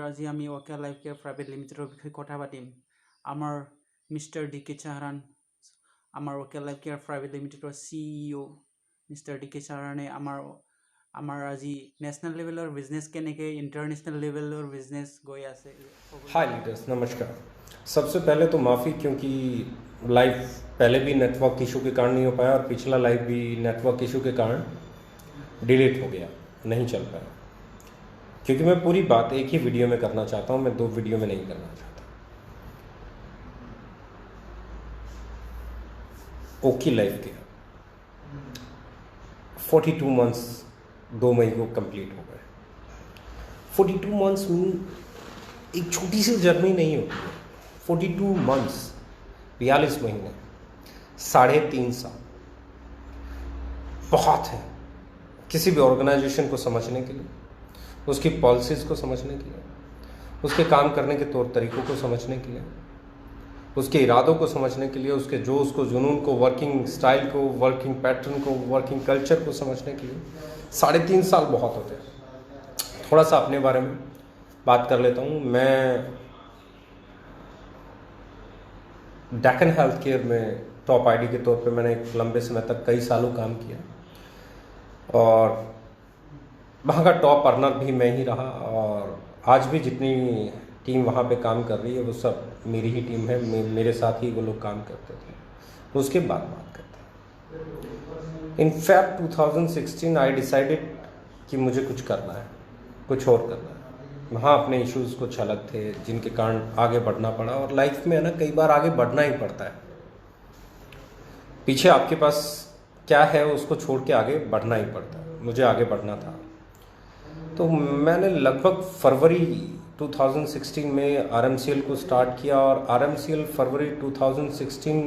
আজি আমি ওকে life care private লিমিটেডের বিষয়ে কথা পাতিম। আমার মিস্টার ডি.কে. চাহারান, আমার ওকে লাইফ কেয়ার প্রাইভেট লিমিটেডের CEO মিস্টার ডি.কে. চাহারানে আমার আজি ন্যাশনাল লেভেলৰ বিজনেস কেনেকে इंटरनेशनल লেভেলৰ বিজনেস গৈ আছে। हाय लीडर्स, नमस्कार। सबसे पहले तो माफ़ी, क्योंकि लाइव पहले भी नेटवर्क इशू के कारण नहीं हो पाया और पिछला लाइव भी नेटवर्क इशू के कारण डिलीट हो गया, नहीं चल पाया। क्योंकि मैं पूरी बात एक ही वीडियो में करना चाहता हूँ, मैं 2 वीडियो में नहीं करना चाहता। ओकी लाइफ के 42 मंथ्स 2 मई को कंप्लीट हो गए। 42 मंथ्स मीन एक छोटी सी जर्नी नहीं होती है। 42 मंथ्स 42 महीने 3.5 साल बहुत है किसी भी ऑर्गेनाइजेशन को समझने के लिए, उसकी पॉलिसीज़ को समझने के लिए, उसके काम करने के तौर तरीक़ों को समझने के लिए, उसके इरादों को समझने के लिए, उसके जोश को, जुनून को, वर्किंग स्टाइल को, वर्किंग पैटर्न को, वर्किंग कल्चर को समझने के लिए 3.5 साल बहुत होते हैं। थोड़ा सा अपने बारे में बात कर लेता हूँ। मैं डेक्कन हेल्थ केयर में टॉप आईडी के तौर पे मैंने एक लंबे समय तक कई सालों काम किया और वहाँ का टॉप अर्नर भी मैं ही रहा। और आज भी जितनी टीम वहाँ पे काम कर रही है वो सब मेरी ही टीम है, मेरे साथ ही वो लोग काम करते थे। उसके बाद बात करते हैं। इन फैक्ट 2016 आई डिसाइडेड कि मुझे कुछ करना है, कुछ और करना है। वहाँ अपने इश्यूज़ कुछ अलग थे जिनके कारण आगे बढ़ना पड़ा। और लाइफ में है ना, कई बार आगे बढ़ना ही पड़ता है। पीछे आपके पास क्या है उसको छोड़ के आगे बढ़ना ही पड़ता है। मुझे आगे बढ़ना था तो मैंने लगभग फरवरी 2016 में RMCL को स्टार्ट किया। और RMCL फरवरी 2016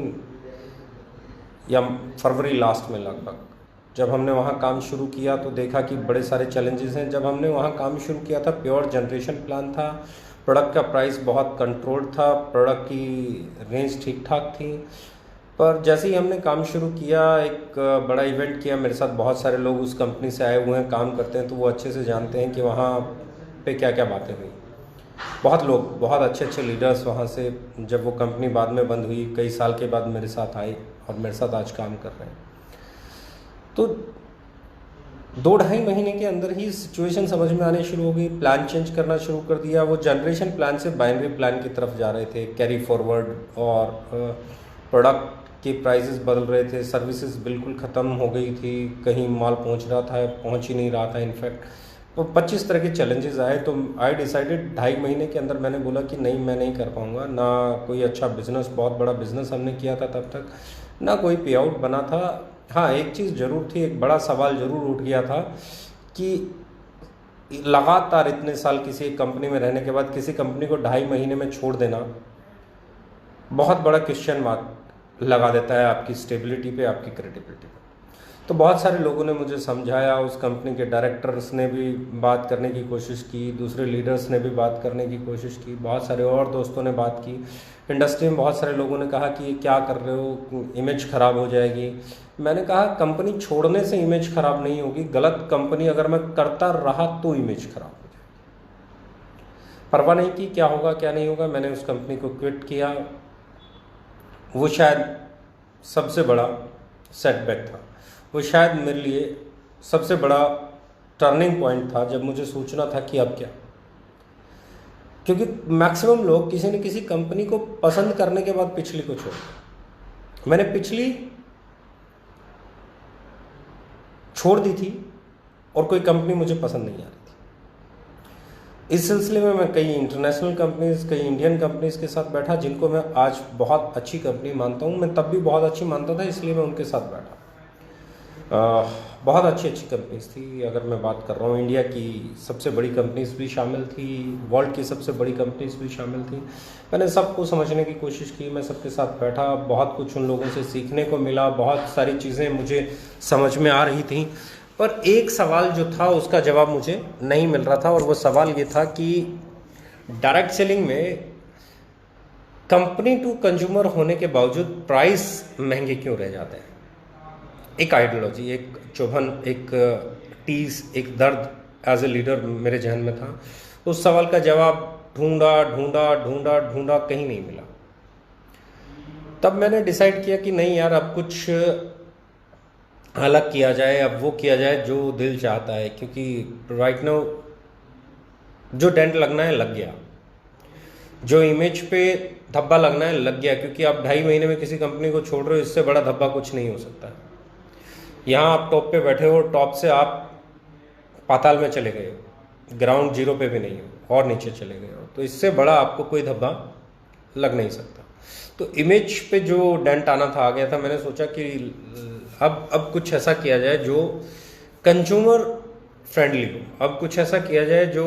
या फरवरी लास्ट में लगभग जब हमने वहाँ काम शुरू किया तो देखा कि बड़े सारे चैलेंजेस हैं। जब हमने वहाँ काम शुरू किया था प्योर जनरेशन प्लान था, प्रोडक्ट का प्राइस बहुत कंट्रोल्ड था, प्रोडक्ट की रेंज ठीक ठाक थी। पर जैसे ही हमने काम शुरू किया, एक बड़ा इवेंट किया, मेरे साथ बहुत सारे लोग उस कंपनी से आए हुए हैं, काम करते हैं, तो वो अच्छे से जानते हैं कि वहाँ पे क्या क्या बातें हुई। बहुत लोग, बहुत अच्छे अच्छे लीडर्स वहाँ से, जब वो कंपनी बाद में बंद हुई, कई साल के बाद मेरे साथ आए और मेरे साथ आज काम कर रहे हैं। तो 2-2.5 महीने के अंदर ही सिचुएशन समझ में आने शुरू हो गई, प्लान चेंज करना शुरू कर दिया। वो जनरेशन प्लान से बाइनरी प्लान की तरफ जा रहे थे, कैरी फॉरवर्ड, और प्रोडक्ट के प्राइसेस बदल रहे थे, सर्विसेज बिल्कुल ख़त्म हो गई थी, कहीं माल पहुंच रहा था, पहुंच ही नहीं रहा था इनफैक्ट। तो 25 तरह के चैलेंजेस आए। तो आई डिसाइडेड 2.5 महीने के अंदर मैंने बोला कि नहीं, मैं नहीं कर पाऊँगा। ना कोई अच्छा बिज़नेस, बहुत बड़ा बिज़नेस हमने किया था तब तक, ना कोई पे आउट बना था। हाँ, एक चीज़ ज़रूर थी, एक बड़ा सवाल ज़रूर उठ गया था कि लगातार इतने साल किसी एक कंपनी में रहने के बाद किसी कंपनी को 2.5 महीने में छोड़ देना बहुत बड़ा क्वेश्चन मार्क लगा देता है आपकी स्टेबिलिटी पे, आपकी क्रेडिबिलिटी पे। तो बहुत सारे लोगों ने मुझे समझाया, उस कंपनी के डायरेक्टर्स ने भी बात करने की कोशिश की, दूसरे लीडर्स ने भी बात करने की कोशिश की, बहुत सारे और दोस्तों ने बात की, इंडस्ट्री में बहुत सारे लोगों ने कहा कि ये क्या कर रहे हो, इमेज ख़राब हो जाएगी। मैंने कहा कंपनी छोड़ने से इमेज ख़राब नहीं होगी, गलत कंपनी अगर मैं करता रहा तो इमेज ख़राब हो जाएगी। परवाह नहीं की क्या होगा क्या नहीं होगा, मैंने उस कंपनी को क्विट किया। वो शायद सबसे बड़ा सेटबैक था, वो शायद मेरे लिए सबसे बड़ा टर्निंग पॉइंट था जब मुझे सोचना था कि अब क्या। क्योंकि मैक्सिमम लोग किसी न किसी कंपनी को पसंद करने के बाद पिछली को छोड़, मैंने पिछली छोड़ दी थी और कोई कंपनी मुझे पसंद नहीं आ रही थी। इस सिलसिले में मैं कई इंटरनेशनल कंपनीज, कई इंडियन कंपनीज के साथ बैठा जिनको मैं आज बहुत अच्छी कंपनी मानता हूँ। मैं तब भी बहुत अच्छी मानता था, इसलिए मैं उनके साथ बैठा। बहुत अच्छी कंपनीज थी। अगर मैं बात कर रहा हूँ, इंडिया की सबसे बड़ी कंपनीज भी शामिल थी, वर्ल्ड की सबसे बड़ी कंपनीज भी शामिल थी। मैंने सबको समझने की कोशिश की, मैं सबके साथ बैठा, बहुत कुछ उन लोगों से सीखने को मिला, बहुत सारी चीज़ें मुझे समझ में आ रही थी। पर एक सवाल जो था उसका जवाब मुझे नहीं मिल रहा था, और वो सवाल ये था कि डायरेक्ट सेलिंग में कंपनी टू कंज्यूमर होने के बावजूद प्राइस महंगे क्यों रह जाते हैं। एक आइडियोलॉजी, एक चुभन, एक टीस, एक दर्द एज ए लीडर मेरे जहन में था। उस सवाल का जवाब ढूंढा ढूंढा ढूंढा ढूंढा, कहीं नहीं मिला। तब मैंने डिसाइड किया कि नहीं यार, अब कुछ अलग किया जाए, अब वो किया जाए जो दिल चाहता है, क्योंकि राइट नाउ जो डेंट लगना है लग गया, जो इमेज पे धब्बा लगना है लग गया, क्योंकि आप 2.5 महीने में किसी कंपनी को छोड़ रहे हो, इससे बड़ा धब्बा कुछ नहीं हो सकता। यहाँ आप टॉप पे बैठे हो, टॉप से आप पाताल में चले गए हो, ग्राउंड जीरो पे भी नहीं हो और नीचे चले गए हो, तो इससे बड़ा आपको कोई धब्बा लग नहीं सकता। तो इमेज पे जो डेंट आना था आ गया था। मैंने सोचा कि अब कुछ ऐसा किया जाए जो कंज्यूमर फ्रेंडली हो, अब कुछ ऐसा किया जाए जो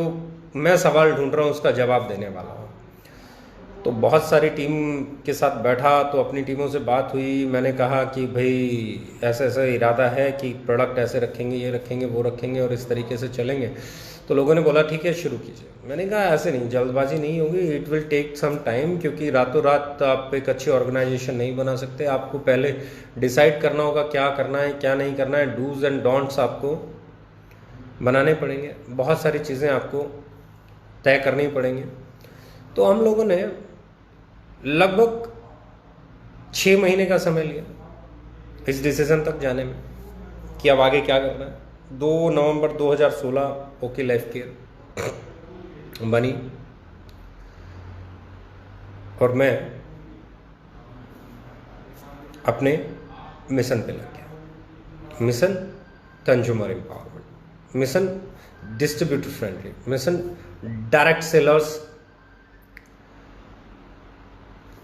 मैं सवाल ढूंढ रहा हूँ उसका जवाब देने वाला हो। तो बहुत सारी टीम के साथ बैठा, तो अपनी टीमों से बात हुई, मैंने कहा कि भाई ऐसा ऐसा इरादा है कि प्रोडक्ट ऐसे रखेंगे, ये रखेंगे, वो रखेंगे और इस तरीके से चलेंगे। तो लोगों ने बोला ठीक है शुरू कीजिए। मैंने कहा ऐसे नहीं, जल्दबाजी नहीं होगी, it will take some time, क्योंकि रातों रात आप एक अच्छी ऑर्गेनाइजेशन नहीं बना सकते। आपको पहले डिसाइड करना होगा क्या करना है क्या नहीं करना है, डूज एंड डोंट्स आपको बनाने पड़ेंगे, बहुत सारी चीज़ें आपको तय करनी पड़ेंगी। तो हम लोगों ने लगभग 6 महीने का समय लिया इस डिसीजन तक जाने में कि अब आगे क्या करना है। 2 नवंबर 2016 ओके लाइफ केयर बनी और मैं अपने मिशन पे लग गया। Mission consumer empowerment, mission distributor friendly, mission direct sellers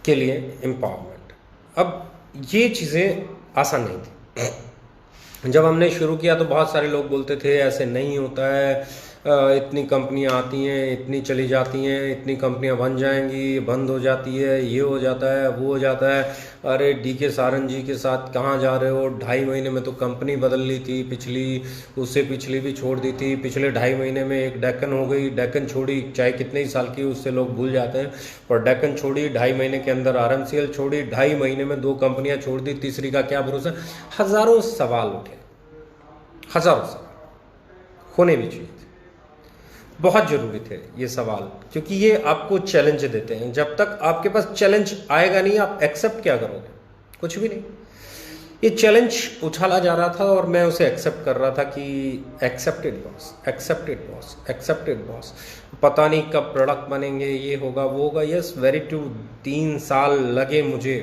के लिए एम्पावरमेंट। अब ये चीज़ें आसान नहीं थी। जब हमने शुरू किया तो बहुत सारे लोग बोलते थे ऐसे नहीं होता है, इतनी कंपनियां आती हैं, इतनी चली जाती हैं, इतनी कंपनियां बन जाएंगी, बंद हो जाती है, ये हो जाता है, वो हो जाता है। अरे डीके सारन जी के साथ कहाँ जा रहे हो, 2.5 महीने में तो कंपनी बदल ली थी, पिछली उससे पिछली भी छोड़ दी थी, पिछले 2.5 महीने में एक डेक्कन हो गई, डेक्कन छोड़ी, चाहे कितने ही साल की उससे लोग भूल जाते हैं, और डेक्कन छोड़ी 2.5 महीने के अंदर RMCL छोड़ी, 2.5 महीने में 2 कंपनियां छोड़ दी, तीसरी का क्या भरोसा। हज़ारों सवाल उठे, हज़ारों सवाल होने भी चाहिए थे, बहुत ज़रूरी थे ये सवाल, क्योंकि ये आपको चैलेंज देते हैं। जब तक आपके पास चैलेंज आएगा नहीं, आप एक्सेप्ट क्या करोगे, कुछ भी नहीं। ये चैलेंज उछाला जा रहा था और मैं उसे एक्सेप्ट कर रहा था कि accepted boss, accepted boss, accepted boss, पता नहीं कब प्रोडक्ट बनेंगे, ये होगा वो होगा। यस वेरी ट्रू, 3 साल लगे मुझे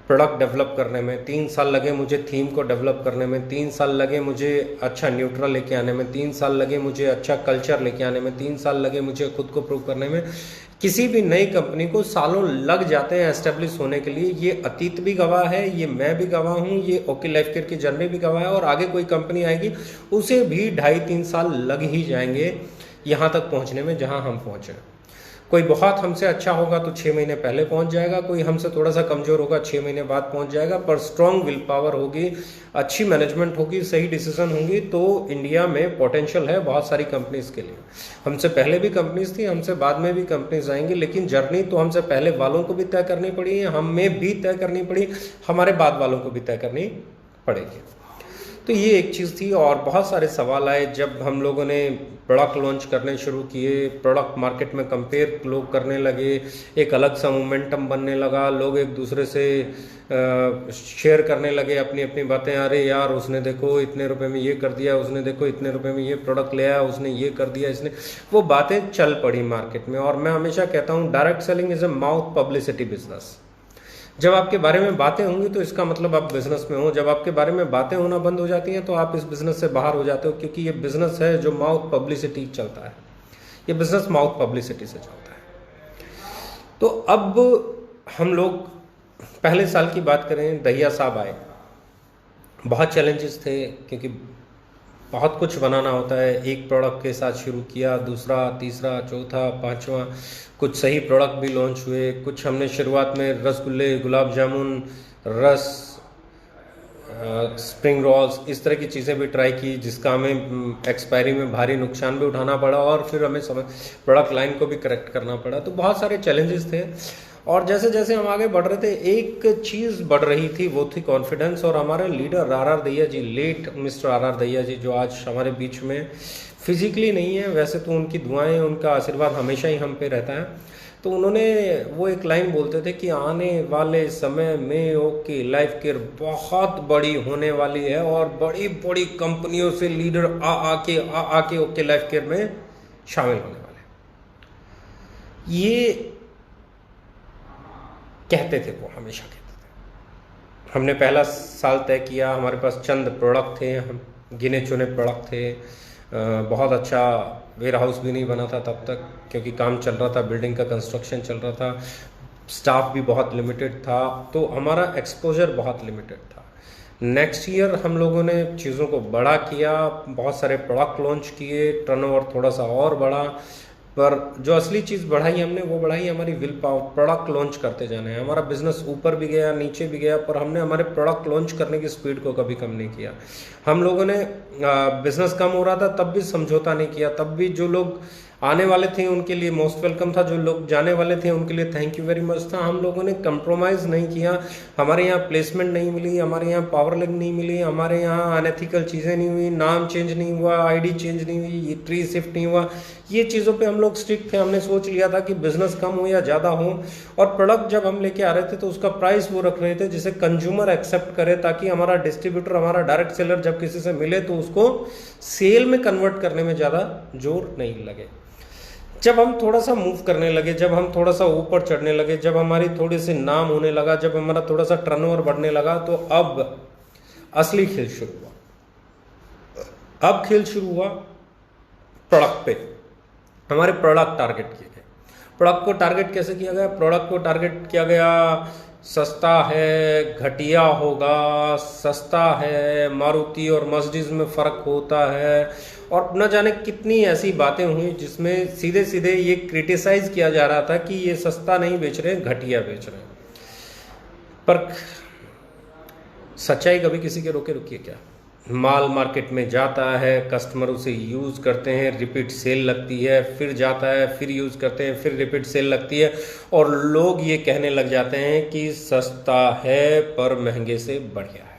प्रोडक्ट डेवलप करने में, 3 साल लगे मुझे थीम को डेवलप करने में, 3 साल लगे मुझे अच्छा न्यूट्रल लेके आने में, 3 साल लगे मुझे अच्छा कल्चर लेके आने में, 3 साल लगे मुझे खुद को प्रूव करने में। किसी भी नई कंपनी को सालों लग जाते हैं एस्टेब्लिश होने के लिए। ये अतीत भी गवाह है, ये मैं भी गवाह हूँ, ये ओके लाइफ केयर की जर्नी भी गवाह है, और आगे कोई कंपनी आएगी उसे भी 2.5-3 साल लग ही जाएंगे यहाँ तक पहुँचने में जहाँ हम पहुँचे। कोई बहुत हमसे अच्छा होगा तो 6 महीने पहले पहुंच जाएगा, कोई हमसे थोड़ा सा कमज़ोर होगा 6 महीने बाद पहुंच जाएगा। पर स्ट्रॉन्ग विल पावर होगी, अच्छी मैनेजमेंट होगी, सही डिसीजन होंगी, तो इंडिया में पोटेंशियल है बहुत सारी कंपनीज के लिए। हमसे पहले भी कंपनीज थी, हमसे बाद में भी कंपनीज आएंगी, लेकिन जर्नी तो हमसे पहले वालों को भी तय करनी पड़ी, हमें भी तय करनी पड़ी, हमारे बाद वालों को भी तय करनी पड़ेगी। तो ये एक चीज़ थी। और बहुत सारे सवाल आए जब हम लोगों ने प्रोडक्ट लॉन्च करने शुरू किए, प्रोडक्ट मार्केट में कंपेयर लोग करने लगे, एक अलग सा मोमेंटम बनने लगा, लोग एक दूसरे से शेयर करने लगे अपनी अपनी बातें। अरे यार उसने देखो इतने रुपए में ये कर दिया, उसने देखो इतने रुपए में ये प्रोडक्ट ले आया, उसने ये कर दिया, इसने वो बातें चल पड़ी मार्केट में। और मैं हमेशा कहता हूँ direct selling is a mouth publicity business. जब आपके बारे में बातें होंगी तो इसका मतलब आप बिजनेस में हो, जब आपके बारे में बातें होना बंद हो जाती हैं तो आप इस बिजनेस से बाहर हो जाते हो, क्योंकि ये बिजनेस है जो माउथ पब्लिसिटी चलता है, ये बिजनेस माउथ पब्लिसिटी से चलता है। तो अब हम लोग पहले साल की बात करें, दहिया साहब आए, बहुत चैलेंजेस थे क्योंकि बहुत कुछ बनाना होता है। एक प्रोडक्ट के साथ शुरू किया, दूसरा, तीसरा, चौथा, पांचवा, कुछ सही प्रोडक्ट भी लॉन्च हुए, कुछ हमने शुरुआत में रसगुल्ले, गुलाब जामुन, रस, स्प्रिंग रोल्स, इस तरह की चीज़ें भी ट्राई की, जिसका हमें एक्सपायरी में भारी नुकसान भी उठाना पड़ा और फिर हमें समय प्रोडक्ट लाइन को भी करेक्ट करना पड़ा। तो बहुत सारे चैलेंजेस थे और जैसे जैसे हम आगे बढ़ रहे थे एक चीज़ बढ़ रही थी, वो थी कॉन्फिडेंस। और हमारे लीडर आर दैया जी, लेट मिस्टर आर दैया जी, जो आज हमारे बीच में फिजिकली नहीं है, वैसे तो उनकी दुआएं, उनका आशीर्वाद हमेशा ही हम पे रहता है। तो उन्होंने वो एक लाइन बोलते थे कि आने वाले समय में ओके लाइफ केयर बहुत बड़ी होने वाली है और बड़ी बड़ी कंपनियों से लीडर आके ओके लाइफ केयर में शामिल होने वाले हैं। ये कहते थे, वो हमेशा कहते थे। हमने पहला साल तय किया, हमारे पास चंद प्रोडक्ट थे, हम गिने चुने प्रोडक्ट थे। बहुत अच्छा वेयर हाउस भी नहीं बना था तब तक, क्योंकि काम चल रहा था, बिल्डिंग का कंस्ट्रक्शन चल रहा था, स्टाफ भी बहुत लिमिटेड था, तो हमारा एक्सपोजर बहुत लिमिटेड था। नेक्स्ट ईयर हम लोगों ने चीज़ों को बड़ा किया, बहुत सारे प्रोडक्ट लॉन्च किए, टर्नओवर थोड़ा सा और बढ़ा, पर जो असली चीज़ बढ़ाई हमने, वो बढ़ाई हमारी विल पावर। प्रोडक्ट लॉन्च करते जाना है। हमारा बिजनेस ऊपर भी गया, नीचे भी गया, पर हमने हमारे प्रोडक्ट लॉन्च करने की स्पीड को कभी कम नहीं किया। हम लोगों ने बिजनेस कम हो रहा था तब भी समझौता नहीं किया, तब भी जो लोग आने वाले थे उनके लिए मोस्ट वेलकम था, जो लोग जाने वाले थे उनके लिए थैंक यू वेरी मच था। हम लोगों ने कंप्रोमाइज़ नहीं किया। हमारे यहाँ प्लेसमेंट नहीं मिली, हमारे यहाँ पावर लिंक नहीं मिली, हमारे यहाँ अनएथिकल चीज़ें नहीं हुई, नाम चेंज नहीं हुआ, आईडी चेंज नहीं हुई, ट्री शिफ्ट नहीं हुआ। ये चीज़ों पे हम लोग स्ट्रिक्ट थे। हमने सोच लिया था कि बिजनेस कम हो या ज़्यादा हो, और प्रोडक्ट जब हम लेके आ रहे थे तो उसका प्राइस वो रख रहे थे जिसे कंज्यूमर एक्सेप्ट करे, ताकि हमारा डिस्ट्रीब्यूटर, हमारा डायरेक्ट सेलर जब किसी से मिले तो उसको सेल में कन्वर्ट करने में ज़्यादा जोर नहीं लगे। जब हम थोड़ा सा मूव करने लगे, जब हम थोड़ा सा ऊपर चढ़ने लगे, जब हमारी थोड़ी सी नाम होने लगा, जब हमारा थोड़ा सा टर्नओवर बढ़ने लगा, तो अब असली खेल शुरू हुआ। अब खेल शुरू हुआ प्रोडक्ट पे। हमारे प्रोडक्ट टारगेट किए गए। प्रोडक्ट को टारगेट कैसे किया गया? प्रोडक्ट को टारगेट किया गया, सस्ता है, घटिया होगा, सस्ता है, मारुति और मर्सिडीज में फ़र्क होता है, और न जाने कितनी ऐसी बातें हुई जिसमें सीधे सीधे ये क्रिटिसाइज किया जा रहा था कि ये सस्ता नहीं बेच रहे, घटिया बेच रहे हैं। पर सच्चाई कभी किसी के रोके रुकी है क्या? माल मार्केट में जाता है, कस्टमर उसे यूज़ करते हैं, रिपीट सेल लगती है, फिर जाता है, फिर यूज़ करते हैं, फिर रिपीट सेल लगती है, और लोग ये कहने लग जाते हैं कि सस्ता है पर महंगे से बढ़िया है।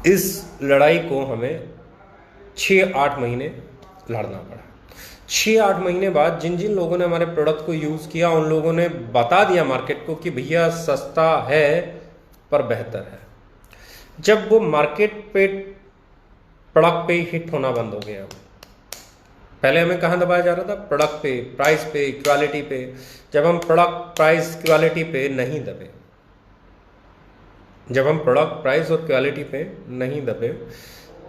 इस लड़ाई को हमें 6-8 महीने लड़ना पड़ा। 6-8 महीने बाद जिन जिन लोगों ने हमारे प्रोडक्ट को यूज़ किया, उन लोगों ने बता दिया मार्केट को कि भैया सस्ता है पर बेहतर है। जब वो मार्केट पे प्रोडक्ट पे हिट होना बंद हो गया, पहले हमें कहाँ दबाया जा रहा था? प्रोडक्ट पे, प्राइस पे, क्वालिटी पे। जब हम प्रोडक्ट, प्राइस, क्वालिटी पे नहीं दबे, जब हम प्रोडक्ट, प्राइस और क्वालिटी पे नहीं दबे,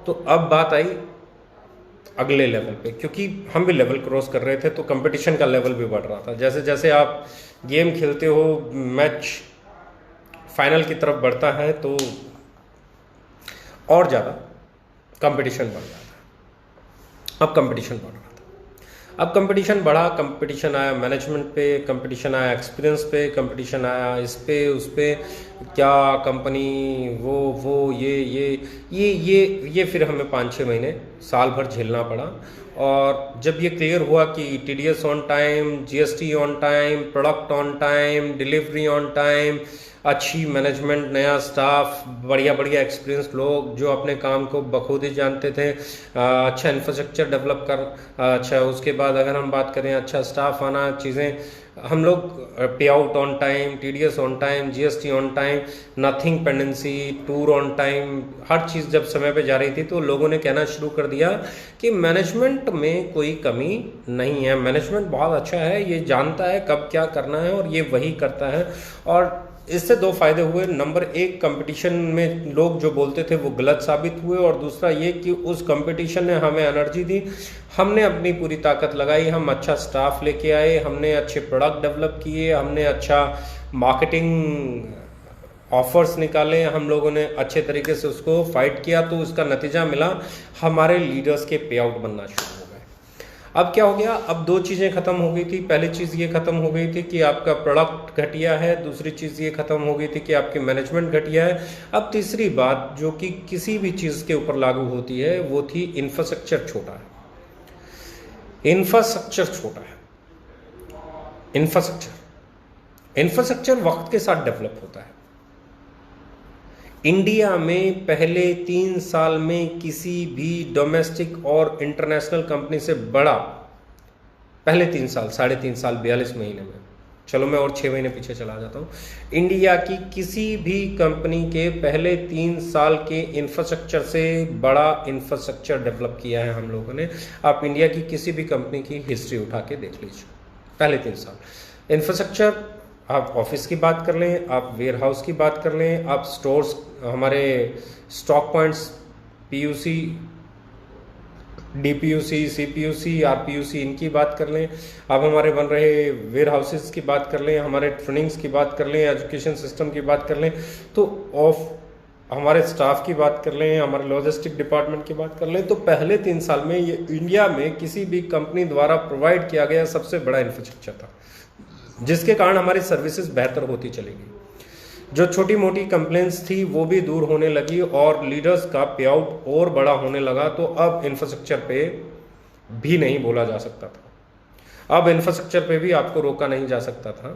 तो अब बात आई अगले लेवल पे, क्योंकि हम भी लेवल क्रॉस कर रहे थे, तो कंपटीशन का लेवल भी बढ़ रहा था। जैसे जैसे आप गेम खेलते हो, मैच फाइनल की तरफ बढ़ता है, तो और ज़्यादा कंपटीशन बढ़ रहा था। अब कंपटीशन बढ़ रहा था। अब कंपटीशन बढ़ा, कंपटीशन आया मैनेजमेंट पे, कंपटीशन आया एक्सपीरियंस पे, कंपटीशन आया इस पे उस पे, क्या कंपनी, वो ये फिर हमें 5-6 महीने, साल भर झेलना पड़ा। और जब ये क्लियर हुआ कि TDS on time, GST on time, product on time, delivery on time, अच्छी मैनेजमेंट, नया स्टाफ, बढ़िया बढ़िया एक्सपीरियंस लोग जो अपने काम को बखूबी जानते थे, अच्छा इंफ्रास्ट्रक्चर डेवलप कर, अच्छा उसके बाद अगर हम बात करें अच्छा स्टाफ आना, चीज़ें, हम लोग pay out on time, TDS on time, GST on time, nothing pendency, tour on time, हर चीज़ जब समय पे जा रही थी, तो लोगों ने कहना शुरू कर दिया कि मैनेजमेंट में कोई कमी नहीं है, मैनेजमेंट बहुत अच्छा है, ये जानता है कब क्या करना है और ये वही करता है। और इससे 2 फायदे हुए। नंबर 1, कंपटीशन में लोग जो बोलते थे वो गलत साबित हुए, और दूसरा ये कि उस कंपटीशन ने हमें एनर्जी दी, हमने अपनी पूरी ताकत लगाई, हम अच्छा स्टाफ लेके आए, हमने अच्छे प्रोडक्ट डेवलप किए, हमने अच्छा मार्केटिंग ऑफर्स निकाले, हम लोगों ने अच्छे तरीके से उसको फाइट किया, तो उसका नतीजा मिला, हमारे लीडर्स के पे आउट बनना शुरू हो गए। अब क्या हो गया? अब 2 चीज़ें ख़त्म हो गई थी। पहली चीज़ ये ख़त्म हो गई थी कि आपका प्रोडक्ट घटिया है, दूसरी चीज़ ये ख़त्म हो गई थी कि आपकी मैनेजमेंट घटिया है। अब तीसरी बात जो कि किसी भी चीज़ के ऊपर लागू होती है, वो थी इंफ्रास्ट्रक्चर छोटा है। इंफ्रास्ट्रक्चर छोटा है। इंफ्रास्ट्रक्चर इंफ्रास्ट्रक्चर वक्त के साथ डेवलप होता है। इंडिया में पहले 3 साल में किसी भी डोमेस्टिक और इंटरनेशनल कंपनी से बड़ा, पहले 3 साल, 3.5 साल, 42 महीने में, चलो मैं और 6 महीने पीछे चला जाता हूँ, इंडिया की किसी भी कंपनी के पहले 3 साल के इंफ्रास्ट्रक्चर से बड़ा इंफ्रास्ट्रक्चर डेवलप किया है हम लोगों ने। आप इंडिया की किसी भी कंपनी की हिस्ट्री उठा के देख लीजिए, पहले 3 साल इंफ्रास्ट्रक्चर। आप ऑफिस की बात कर लें, आप वेयर हाउस की बात कर लें, आप स्टोर्स, हमारे स्टॉक पॉइंट्स, पीयूसी, डीपीयूसी, सीपीयूसी, आरपीयूसी, इनकी बात कर लें, आप हमारे बन रहे वेयर हाउसेस की बात कर लें, हमारे ट्रेनिंग्स की बात कर लें, एजुकेशन सिस्टम की बात कर लें, तो हमारे स्टाफ की बात कर लें, हमारे लॉजिस्टिक डिपार्टमेंट की बात कर लें, तो पहले 3 साल में ये इंडिया में किसी भी कंपनी द्वारा प्रोवाइड किया गया सबसे बड़ा इंफ्रास्ट्रक्चर था, जिसके कारण हमारी सर्विसेज बेहतर होती चली गई। जो छोटी मोटी कंप्लेंट्स थी वो भी दूर होने लगी और लीडर्स का पे आउट और बड़ा होने लगा। तो अब इंफ्रास्ट्रक्चर पे भी नहीं बोला जा सकता था, अब इंफ्रास्ट्रक्चर पे भी आपको रोका नहीं जा सकता था।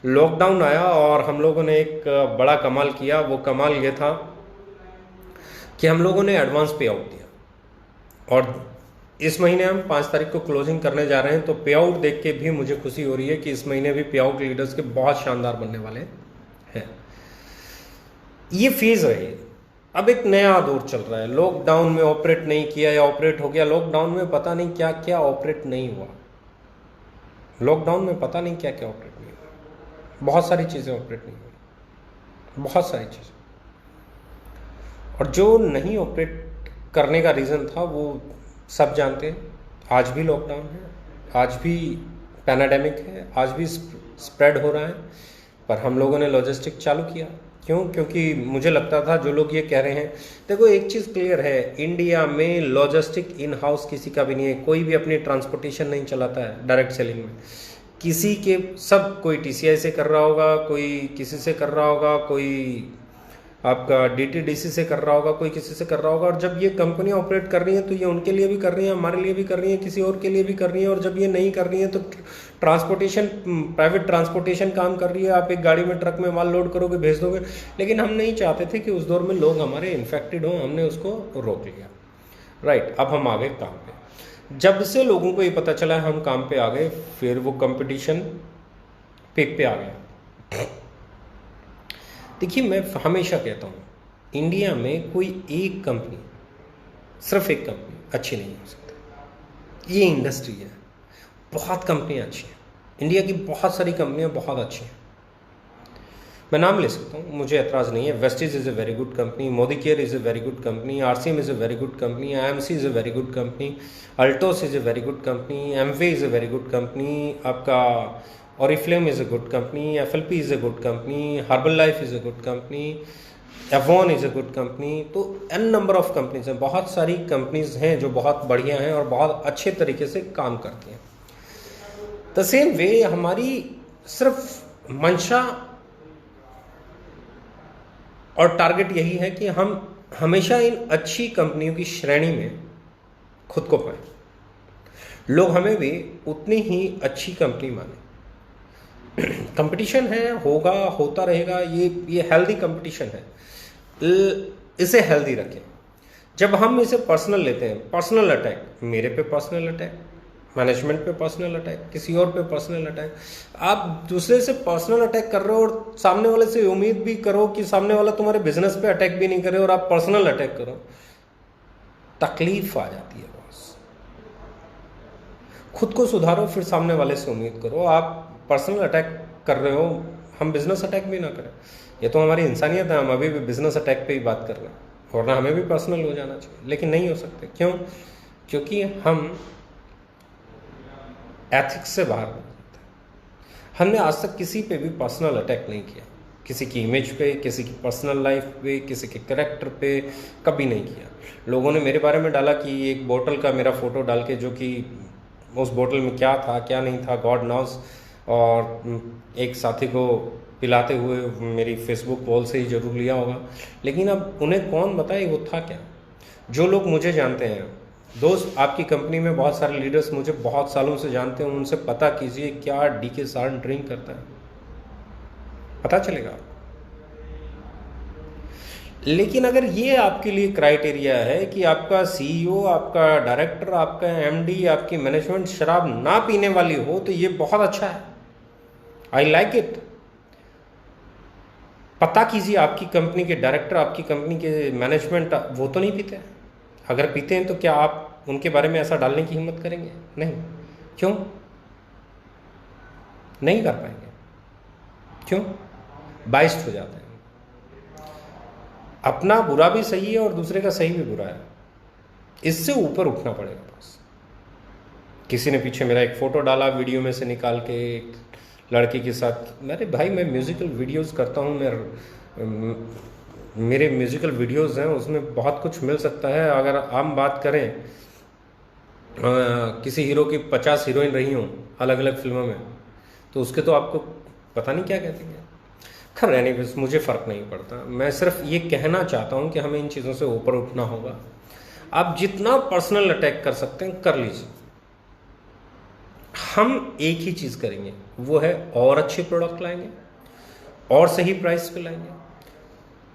लॉकडाउन आया और हम लोगों ने एक बड़ा कमाल किया। वो कमाल ये था कि हम लोगों ने एडवांस पे आउट दिया और इस महीने हम 5 तारीख को क्लोजिंग करने जा रहे हैं। तो पे आउट देख के भी मुझे खुशी हो रही है कि इस महीने भी पे आउट लीडर्स के बहुत शानदार बनने वाले हैं। ये फेज रही है, अब एक नया दौर चल रहा है। लॉकडाउन में ऑपरेट नहीं किया या ऑपरेट हो गया, लॉकडाउन में पता नहीं क्या क्या ऑपरेट नहीं हुआ, लॉकडाउन में पता नहीं क्या क्या ऑपरेट नहीं हुआ, बहुत सारी चीज़ें ऑपरेट नहीं हुई, बहुत सारी चीज़ें। और जो नहीं ऑपरेट करने का रीज़न था वो सब जानते हैं। आज भी लॉकडाउन है, आज भी पैनाडेमिक है, आज भी स्प्रेड हो रहा है, पर हम लोगों ने लॉजिस्टिक चालू किया। क्यों? क्योंकि मुझे लगता था जो लोग ये कह रहे हैं, देखो एक चीज़ क्लियर है, इंडिया में लॉजिस्टिक इन हाउस किसी का भी नहीं है। कोई भी अपनी ट्रांसपोर्टेशन नहीं चलाता है डायरेक्ट सेलिंग में, किसी के सब, कोई टीसीआई से कर रहा होगा, कोई किसी से कर रहा होगा, कोई आपका डीटीडीसी से कर रहा होगा, कोई किसी से कर रहा होगा। और जब ये कंपनी ऑपरेट कर रही है तो ये उनके लिए भी कर रही है, हमारे लिए भी कर रही है, किसी और के लिए भी कर रही है। और जब ये नहीं कर रही है तो ट्रांसपोर्टेशन, प्राइवेट ट्रांसपोर्टेशन काम कर रही है। आप एक गाड़ी में, ट्रक में माल लोड करोगे, भेज दोगे। लेकिन हम नहीं चाहते थे कि उस दौर में लोग हमारे इन्फेक्टेड हों, हमने उसको रोक लिया। राइट, अब हम आ गए काम पे। जब से लोगों को ये पता चला हम काम पे आ गए, फिर वो कंपटीशन पीक पे आ गया। देखिए, मैं हमेशा कहता हूँ इंडिया में कोई एक कंपनी, सिर्फ एक कंपनी अच्छी नहीं हो सकती। ये इंडस्ट्री है, बहुत कंपनियाँ अच्छी हैं, इंडिया की बहुत सारी कंपनियाँ बहुत अच्छी हैं। मैं नाम ले सकता हूँ, मुझे एतराज़ नहीं है। Vestige is a very good company, Modi care is a very good company, RCM is a very good company, IMC is a very good company, Altos is a very good company, Amway is a very good company, आपका Oriflame is a good company, FLP is a good company, Herbalife is a good company, Avon is a good company। तो n number of companies हैं, बहुत सारी companies हैं जो बहुत बढ़िया हैं और बहुत अच्छे तरीके से काम करती हैं। द सेम वे हमारी सिर्फ मंशा और टारगेट यही है कि हम हमेशा इन अच्छी कंपनियों की श्रेणी में खुद को पाएं, लोग हमें भी उतनी ही अच्छी कंपनी माने। कंपटीशन है, होगा, होता रहेगा, ये हेल्दी कंपटीशन है, इसे हेल्दी रखें। जब हम इसे पर्सनल लेते हैं, पर्सनल अटैक, मेरे पे पर्सनल अटैक, मैनेजमेंट पे पर्सनल अटैक, किसी और पे पर्सनल अटैक, आप दूसरे से पर्सनल अटैक कर रहे हो और सामने वाले से उम्मीद भी करो कि सामने वाला तुम्हारे बिजनेस पे अटैक भी नहीं करे और आप पर्सनल अटैक करो, तकलीफ आ जाती है बॉस। खुद को सुधारो, फिर सामने वाले से उम्मीद करो। आप पर्सनल अटैक कर रहे हो, हम बिजनेस अटैक भी ना करें, ये तो हमारी इंसानियत है। हम अभी भी बिजनेस अटैक पे ही बात कर रहे हैं, वरना हमें भी पर्सनल हो जाना चाहिए, लेकिन नहीं हो सकते। क्यों? क्योंकि हम एथिक्स से बाहर हो जाते हैं। हमने आज तक किसी पे भी पर्सनल अटैक नहीं किया, किसी की इमेज पे, किसी की पर्सनल लाइफ पे, किसी के कैरेक्टर पे कभी नहीं किया। लोगों ने मेरे बारे में डाला कि एक बोतल का मेरा फ़ोटो डाल के, जो कि उस बोतल में क्या था क्या नहीं था गॉड नोज, और एक साथी को पिलाते हुए मेरी फेसबुक वॉल से ही जरूर लिया होगा। लेकिन अब उन्हें कौन बताए वो था क्या। जो लोग मुझे जानते हैं, दोस्त, आपकी कंपनी में बहुत सारे लीडर्स मुझे बहुत सालों से जानते हैं, उनसे पता कीजिए क्या डीके सारन ड्रिंक करता है। पता चलेगा। लेकिन अगर ये आपके लिए क्राइटेरिया है कि आपका सीईओ, आपका डायरेक्टर, आपका एमडी, आपकी मैनेजमेंट शराब ना पीने वाली हो, तो ये बहुत अच्छा है, आई लाइक इट। पता कीजिए आपकी कंपनी के डायरेक्टर, आपकी कंपनी के मैनेजमेंट वो तो नहीं पीते। अगर पीते हैं तो क्या आप उनके बारे में ऐसा डालने की हिम्मत करेंगे? नहीं। क्यों नहीं कर पाएंगे? क्यों? बाइस्ड हो जाते हैं। अपना बुरा भी सही है और दूसरे का सही भी बुरा है, इससे ऊपर उठना पड़ेगा बस। किसी ने पीछे मेरा एक फ़ोटो डाला वीडियो में से निकाल के, एक लड़की के साथ। मेरे भाई, मैं म्यूज़िकल वीडियोस करता हूँ, मेरे म्यूज़िकल वीडियोस हैं, उसमें बहुत कुछ मिल सकता है। अगर हम बात करें किसी हीरो की 50 हीरोइन रही हों अलग अलग फिल्मों में, तो उसके तो आपको पता नहीं क्या कहते हैं। खैर एनीवेज, मुझे फ़र्क नहीं पड़ता। मैं सिर्फ ये कहना चाहता हूँ कि हमें इन चीज़ों से ऊपर उठना होगा। आप जितना पर्सनल अटैक कर सकते हैं कर लीजिए। हम एक ही चीज़ करेंगे, वो है और अच्छे प्रोडक्ट लाएंगे, और सही प्राइस पे लाएंगे,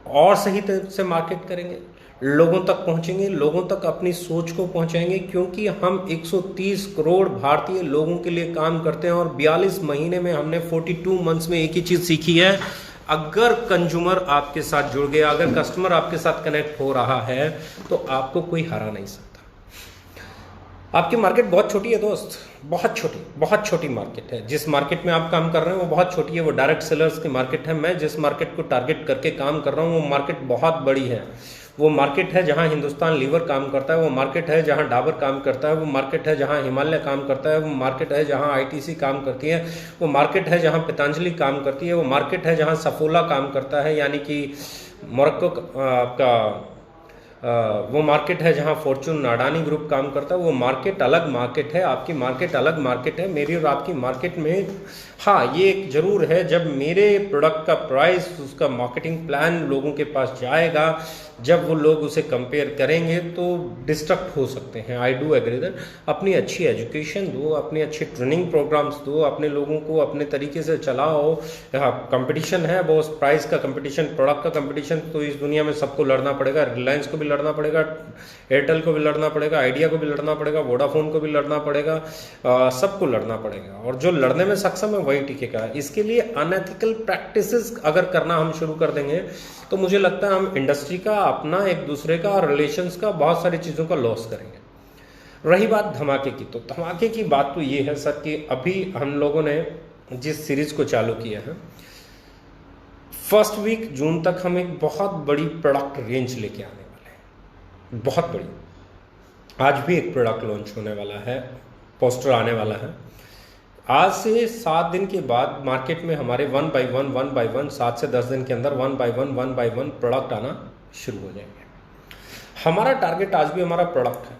और सही तरह से मार्केट करेंगे, लोगों तक पहुंचेंगे, लोगों तक अपनी सोच को पहुंचाएंगे। क्योंकि हम 130 करोड़ भारतीय लोगों के लिए काम करते हैं और 42 महीने में हमने 42 मंथ्स में एक ही चीज़ सीखी है। अगर कंज्यूमर आपके साथ जुड़ गया, अगर कस्टमर आपके साथ कनेक्ट हो रहा है, तो आपको कोई हरा नहीं सकता। आपकी मार्केट बहुत छोटी है दोस्त, बहुत छोटी मार्केट है। जिस मार्केट में आप काम कर रहे हैं वो बहुत छोटी है, वो डायरेक्ट सेलर्स की मार्केट है। मैं जिस मार्केट को टारगेट करके काम कर रहा हूँ वो मार्केट बहुत बड़ी है। वो मार्केट है जहाँ हिंदुस्तान लीवर काम करता है, वो मार्केट है जहाँ डाबर काम करता है, वो मार्केट है जहाँ हिमालय काम करता है, वो मार्केट है जहाँ आईटीसी काम करती है, वो मार्केट है जहाँ पतंजलि काम करती है, वो मार्केट है जहाँ सफोला काम करता है, यानी कि मोरक्को का वो मार्केट है जहाँ फॉर्चून अडानी ग्रुप काम करता है। वो मार्केट अलग मार्केट है, आपकी मार्केट अलग मार्केट है। मेरी और आपकी मार्केट में हाँ ये एक जरूर है, जब मेरे प्रोडक्ट का प्राइस, उसका मार्केटिंग प्लान लोगों के पास जाएगा, जब वो लोग उसे कंपेयर करेंगे तो डिस्ट्रक्ट हो सकते हैं। I do agree that. अपनी अच्छी एजुकेशन दो, अपनी अच्छी ट्रेनिंग प्रोग्राम्स दो, अपने लोगों को अपने तरीके से चलाओ। कंपटीशन है वो, प्राइस का कंपटीशन, प्रोडक्ट का कंपटीशन तो इस दुनिया में सबको लड़ना पड़ेगा। रिलायंस को भी लड़ना पड़ेगा, एयरटेल को भी लड़ना पड़ेगा, आइडिया को भी लड़ना पड़ेगा, वोडाफोन को भी लड़ना पड़ेगा, सबको लड़ना पड़ेगा। और जो लड़ने में सक्षम है वही टिकेगा। इसके लिए अनएथिकल प्रैक्टिसेस अगर करना हम शुरू कर देंगे तो मुझे लगता है हम इंडस्ट्री का, अपना, एक दूसरे का, रिलेशंस का, बहुत सारी चीज़ों का लॉस करेंगे। रही बात धमाके की, तो धमाके की बात तो ये है सर कि अभी हम लोगों ने जिस सीरीज़ को चालू किया है, फर्स्ट वीक जून तक हम एक बहुत बड़ी प्रोडक्ट रेंज लेके आने वाले हैं, बहुत बड़ी। आज भी एक प्रोडक्ट लॉन्च होने वाला है, पोस्टर आने वाला है। आज से 7 दिन के बाद मार्केट में हमारे 1 बाय 1 7 से 10 दिन के अंदर 1 बाय 1 प्रोडक्ट आना शुरू हो जाएंगे। हमारा टारगेट आज भी हमारा प्रोडक्ट है,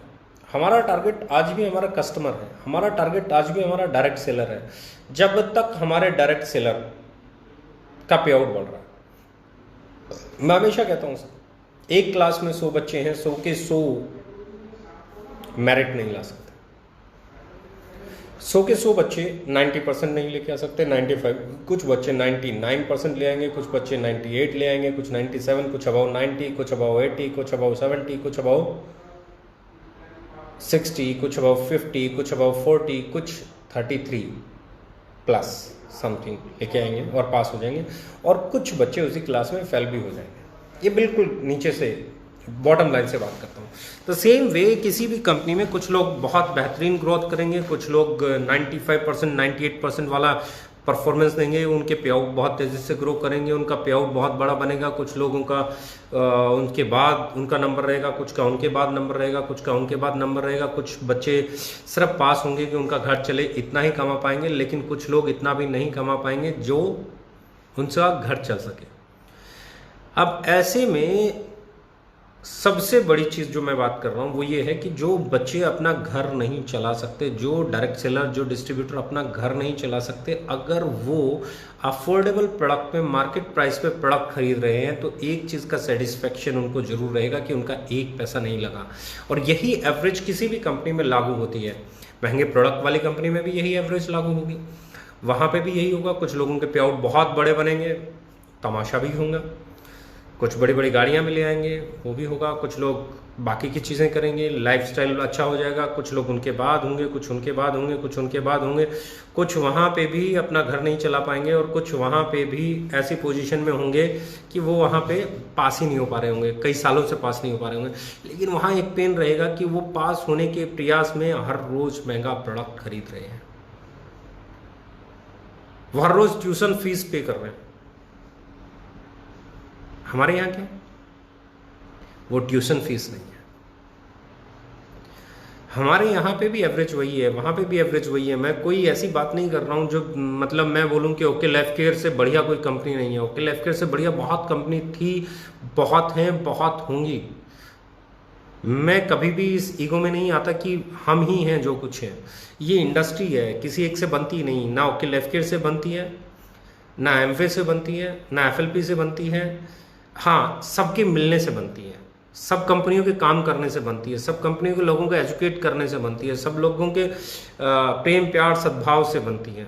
हमारा टारगेट आज भी हमारा कस्टमर है, हमारा टारगेट आज भी हमारा डायरेक्ट सेलर है। जब तक हमारे डायरेक्ट सेलर का पे आउट बढ़ रहा है, मैं हमेशा कहता हूँ सर, एक क्लास में 100 बच्चे हैं, 100 के 100 मेरिट नहीं ला सकते। 100 के 100 बच्चे 90% नहीं लेके आ सकते, 95, कुछ बच्चे 99% ले आएंगे, कुछ बच्चे 98 ले आएंगे, कुछ 97, कुछ अबाउ 90, कुछ अबाउ 80, कुछ अबाउ 70, कुछ अबाउ 60, कुछ अबाउ 50, कुछ अबाउ 40, कुछ 33 प्लस समथिंग लेके आएंगे और पास हो जाएंगे, और कुछ बच्चे उसी क्लास में फेल भी हो जाएंगे। ये बिल्कुल नीचे से बॉटम लाइन से बात करता हूँ। तो सेम वे किसी भी कंपनी में कुछ लोग बहुत बेहतरीन ग्रोथ करेंगे, कुछ लोग 95%, 98% वाला परफॉर्मेंस देंगे, उनके पे आउट बहुत तेज़ी से ग्रो करेंगे, उनका पे आउट बहुत बड़ा बनेगा। कुछ लोगों का उनके बाद उनका नंबर रहेगा, कुछ का उनके बाद नंबर रहेगा, कुछ का उनके बाद नंबर रहेगा। कुछ बच्चे सिर्फ पास होंगे कि उनका घर चले, इतना ही कमा पाएंगे, लेकिन कुछ लोग इतना भी नहीं कमा पाएंगे जो उनका घर चल सके। अब ऐसे में सबसे बड़ी चीज़ जो मैं बात कर रहा हूँ वो ये है कि जो बच्चे अपना घर नहीं चला सकते, जो डायरेक्ट सेलर, जो डिस्ट्रीब्यूटर अपना घर नहीं चला सकते, अगर वो अफोर्डेबल प्रोडक्ट पे, मार्केट प्राइस पे प्रोडक्ट खरीद रहे हैं, तो एक चीज़ का सेटिस्फेक्शन उनको जरूर रहेगा कि उनका एक पैसा नहीं लगा। और यही एवरेज किसी भी कंपनी में लागू होती है। महंगे प्रोडक्ट वाली कंपनी में भी यही एवरेज लागू होगी। वहाँ पे भी यही होगा, कुछ लोगों के पे आउट बहुत बड़े बनेंगे, तमाशा भी होगा, कुछ बड़ी बड़ी गाड़ियाँ भी ले आएंगे, वो भी होगा, कुछ लोग बाकी की चीज़ें करेंगे, लाइफस्टाइल अच्छा हो जाएगा, कुछ लोग उनके बाद होंगे, कुछ उनके बाद होंगे, कुछ उनके बाद होंगे, कुछ वहाँ पे भी अपना घर नहीं चला पाएंगे और कुछ वहाँ पे भी ऐसी पोजीशन में होंगे कि वो वहाँ पे पास ही नहीं हो पा रहे होंगे, कई सालों से पास नहीं हो पा रहे होंगे। लेकिन वहाँ एक पेन रहेगा कि वो पास होने के प्रयास में हर रोज़ महंगा प्रोडक्ट खरीद रहे हैं, वो हर रोज़ ट्यूशन फीस पे कर रहे हैं। हमारे यहाँ क्या, वो ट्यूशन फीस नहीं है। हमारे यहाँ पे भी एवरेज वही है, वहाँ पे भी एवरेज वही है। मैं कोई ऐसी बात नहीं कर रहा हूँ जो मतलब मैं बोलूँ कि ओके लाइफ केयर से बढ़िया कोई कंपनी नहीं है। ओके लाइफ केयर से बढ़िया बहुत कंपनी थी, बहुत हैं, बहुत होंगी। मैं कभी भी इस ईगो में नहीं आता कि हम ही हैं जो कुछ है। ये इंडस्ट्री है, किसी एक से बनती नहीं, ना ओके लाइफ केयर से बनती है, ना एमवे से बनती है, ना एफएलपी से बनती है। हाँ, सबके मिलने से बनती है, सब कंपनियों के काम करने से बनती है, सब कंपनियों के लोगों को एजुकेट करने से बनती है, सब लोगों के प्रेम प्यार सद्भाव से बनती है।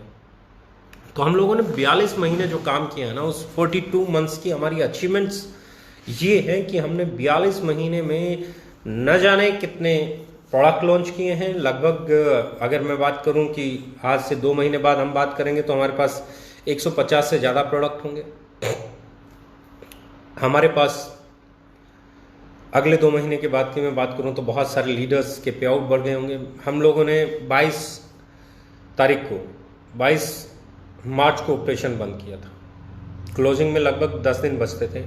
तो हम लोगों ने 42 महीने जो काम किया है ना, उस 42 मंथ्स की हमारी अचीवमेंट्स ये है कि हमने 42 महीने में न जाने कितने प्रोडक्ट लॉन्च किए हैं। लगभग अगर मैं बात करूं कि आज से 2 महीने बाद हम बात करेंगे तो हमारे पास 150 से ज़्यादा प्रोडक्ट होंगे। हमारे पास अगले 2 महीने के बाद की मैं बात करूं तो बहुत सारे लीडर्स के पे आउट बढ़ गए होंगे। हम लोगों ने 22 तारीख को 22 मार्च को ऑपरेशन बंद किया था, क्लोजिंग में लगभग 10 दिन बचते थे,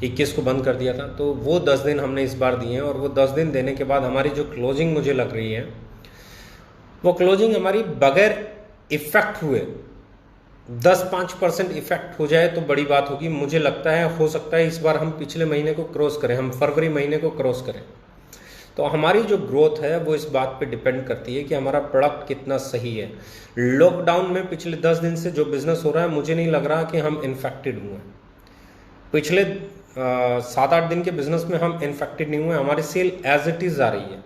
21 को बंद कर दिया था। तो वो 10 दिन हमने इस बार दिए हैं और वो 10 दिन देने के बाद हमारी जो क्लोजिंग मुझे लग रही है, वो क्लोजिंग हमारी बगैर इफेक्ट हुए 10-5% इफेक्ट हो जाए तो बड़ी बात होगी। मुझे लगता है हो सकता है इस बार हम पिछले महीने को क्रॉस करें, हम फरवरी महीने को क्रॉस करें। तो हमारी जो ग्रोथ है वो इस बात पे डिपेंड करती है कि हमारा प्रोडक्ट कितना सही है। लॉकडाउन में पिछले 10 दिन से जो बिजनेस हो रहा है, मुझे नहीं लग रहा कि हम इन्फेक्टेड हुए। पिछले 7-8 दिन के बिजनेस में हम इन्फेक्टेड नहीं हुए। हमारी सेल एज इट इज़ आ रही है।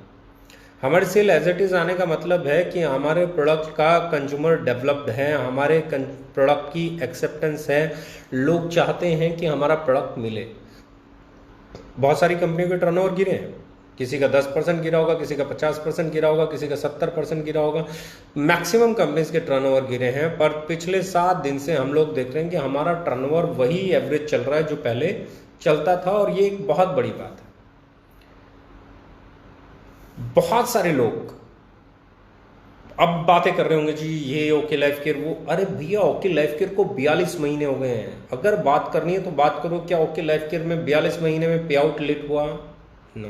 हमारी सेल एज इट इज़ आने का मतलब है कि हमारे प्रोडक्ट का कंज्यूमर डेवलप्ड है, हमारे प्रोडक्ट की एक्सेप्टेंस है, लोग चाहते हैं कि हमारा प्रोडक्ट मिले। बहुत सारी कंपनियों के टर्नओवर गिरे हैं, किसी का 10% गिरा होगा, किसी का 50% गिरा होगा, किसी का 70% गिरा होगा। मैक्सिमम कंपनीज के टर्नओवर गिरे हैं, पर पिछले 7 दिन से हम लोग देख रहे हैं कि हमारा टर्नओवर वही एवरेज चल रहा है जो पहले चलता था, और ये एक बहुत बड़ी बात है। बहुत सारे लोग अब बातें कर रहे होंगे जी ये ओके लाइफ केयर वो, अरे भैया ओके लाइफ केयर को 42 महीने हो गए हैं। अगर बात करनी है तो बात करो, क्या ओके लाइफ केयर में 42 महीने में पे आउट लेट हुआ? नो।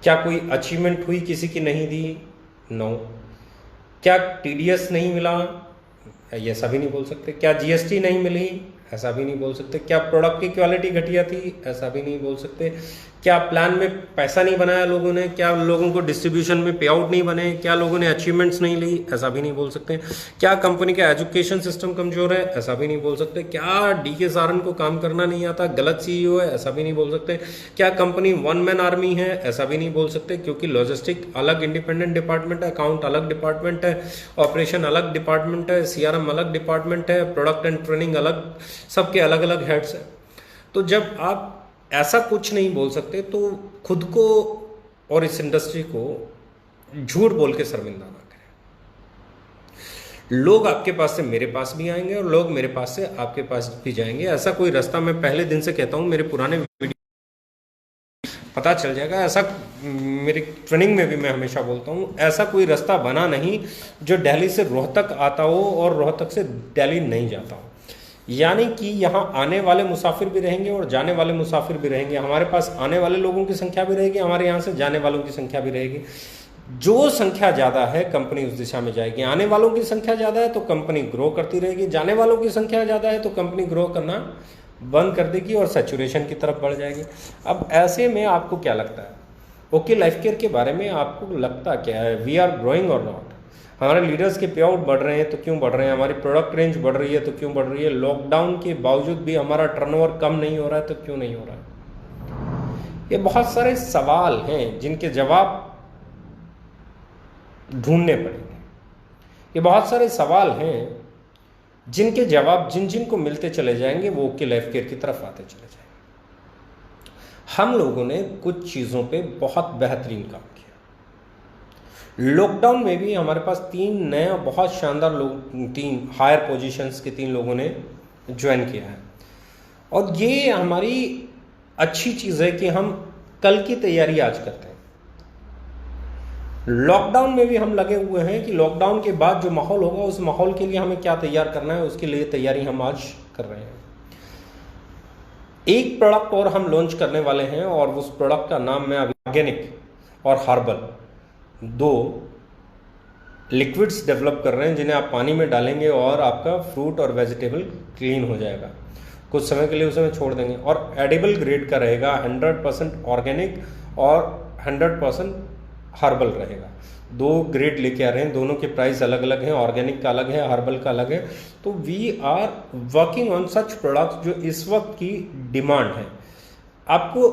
क्या कोई अचीवमेंट हुई किसी की नहीं दी? नो। क्या टीडीएस नहीं मिला? ऐसा भी नहीं बोल सकते। क्या जीएसटी नहीं मिली? ऐसा भी नहीं बोल सकते। क्या प्रोडक्ट की क्वालिटी घटिया थी? ऐसा भी नहीं बोल सकते। क्या प्लान में पैसा नहीं बनाया लोगों ने? क्या लोगों को डिस्ट्रीब्यूशन में पे आउट नहीं बने? क्या लोगों ने अचीवमेंट्स नहीं ली? ऐसा भी नहीं बोल सकते। क्या कंपनी का एजुकेशन सिस्टम कमजोर है? ऐसा भी नहीं बोल सकते। क्या डीके सारन को काम करना नहीं आता, गलत सीईओ है? ऐसा भी नहीं बोल सकते। क्या कंपनी वन मैन आर्मी है? ऐसा भी नहीं बोल सकते, क्योंकि लॉजिस्टिक अलग इंडिपेंडेंट डिपार्टमेंट है, अकाउंट अलग डिपार्टमेंट है, ऑपरेशन अलग डिपार्टमेंट है, सीआरएम अलग डिपार्टमेंट है, प्रोडक्ट एंड ट्रेनिंग अलग, सबके अलग अलग हेड्स हैं। तो जब आप ऐसा कुछ नहीं बोल सकते तो खुद को और इस इंडस्ट्री को झूठ बोल के शर्मिंदा ना करें। लोग आपके पास से मेरे पास भी आएंगे और लोग मेरे पास से आपके पास भी जाएंगे। ऐसा कोई रास्ता, मैं पहले दिन से कहता हूं, मेरे पुराने वीडियो पता चल जाएगा। ऐसा मेरी ट्रेनिंग में भी मैं हमेशा बोलता हूं, ऐसा कोई रास्ता बना नहीं जो दिल्ली से रोहतक आता हो और रोहतक से दिल्ली नहीं जाता हो। यानी कि यहाँ आने वाले मुसाफिर भी रहेंगे और जाने वाले मुसाफिर भी रहेंगे। हमारे पास आने वाले लोगों की संख्या भी रहेगी, हमारे यहाँ से जाने वालों की संख्या भी रहेगी। जो संख्या ज़्यादा है कंपनी उस दिशा में जाएगी। आने वालों की संख्या ज़्यादा है तो कंपनी ग्रो करती रहेगी, जाने वालों की संख्या ज़्यादा है तो कंपनी ग्रो करना बंद कर देगी और सैचुरेशन की तरफ बढ़ जाएगी। अब ऐसे में आपको क्या लगता है, ओके लाइफ केयर के बारे में आपको लगता क्या है? वी आर ग्रोइंग और नॉट? हमारे लीडर्स के पे आउट बढ़ रहे हैं तो क्यों बढ़ रहे हैं? हमारी प्रोडक्ट रेंज बढ़ रही है तो क्यों बढ़ रही है? लॉकडाउन के बावजूद भी हमारा टर्नओवर कम नहीं हो रहा है तो क्यों नहीं हो रहा है? ये बहुत सारे सवाल हैं जिनके जवाब ढूंढने पड़ेंगे। ये बहुत सारे सवाल हैं जिनके जवाब जिन जिन को मिलते चले जाएंगे वो ओके लाइफ केयर की तरफ आते चले जाएंगे। हम लोगों ने कुछ चीज़ों पे बहुत बेहतरीन काम किया। लॉकडाउन में भी हमारे पास 3 नए और बहुत शानदार लोग, 3 हायर पोजीशंस के 3 लोगों ने ज्वाइन किया है। और ये हमारी अच्छी चीज़ है कि हम कल की तैयारी आज करते हैं। लॉकडाउन में भी हम लगे हुए हैं कि लॉकडाउन के बाद जो माहौल होगा उस माहौल के लिए हमें क्या तैयार करना है, उसके लिए तैयारी हम आज कर रहे हैं। एक प्रोडक्ट और हम लॉन्च करने वाले हैं और उस प्रोडक्ट का नाम है ऑर्गेनिक और हर्बल, 2 लिक्विड्स डेवलप कर रहे हैं जिन्हें आप पानी में डालेंगे और आपका फ्रूट और वेजिटेबल क्लीन हो जाएगा। कुछ समय के लिए उसे छोड़ देंगे और एडिबल ग्रेड का रहेगा, 100% ऑर्गेनिक और 100% हर्बल रहेगा। 2 ग्रेड लेके आ रहे हैं, दोनों के प्राइस अलग अलग हैं, ऑर्गेनिक का अलग है, हर्बल का अलग है। तो we are working on such products जो इस वक्त की डिमांड है। आपको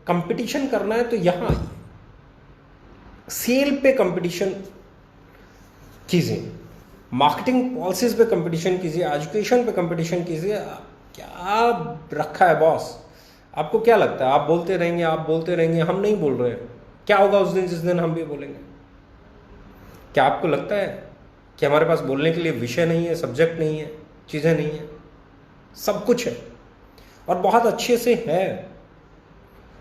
कंपटीशन करना है तो यहाँ आइए, सेल पे कंपटीशन कीजिए, मार्केटिंग पॉलिसीज पे कंपटीशन कीजिए, एजुकेशन पे कंपटीशन कीजिए। क्या रखा है बॉस? आपको क्या लगता है? आप बोलते रहेंगे, आप बोलते रहेंगे, हम नहीं बोल रहे हैं। क्या होगा उस दिन जिस दिन हम भी बोलेंगे? क्या आपको लगता है कि हमारे पास बोलने के लिए विषय नहीं है, सब्जेक्ट नहीं है, चीज़ें नहीं है? सब कुछ है और बहुत अच्छे से है,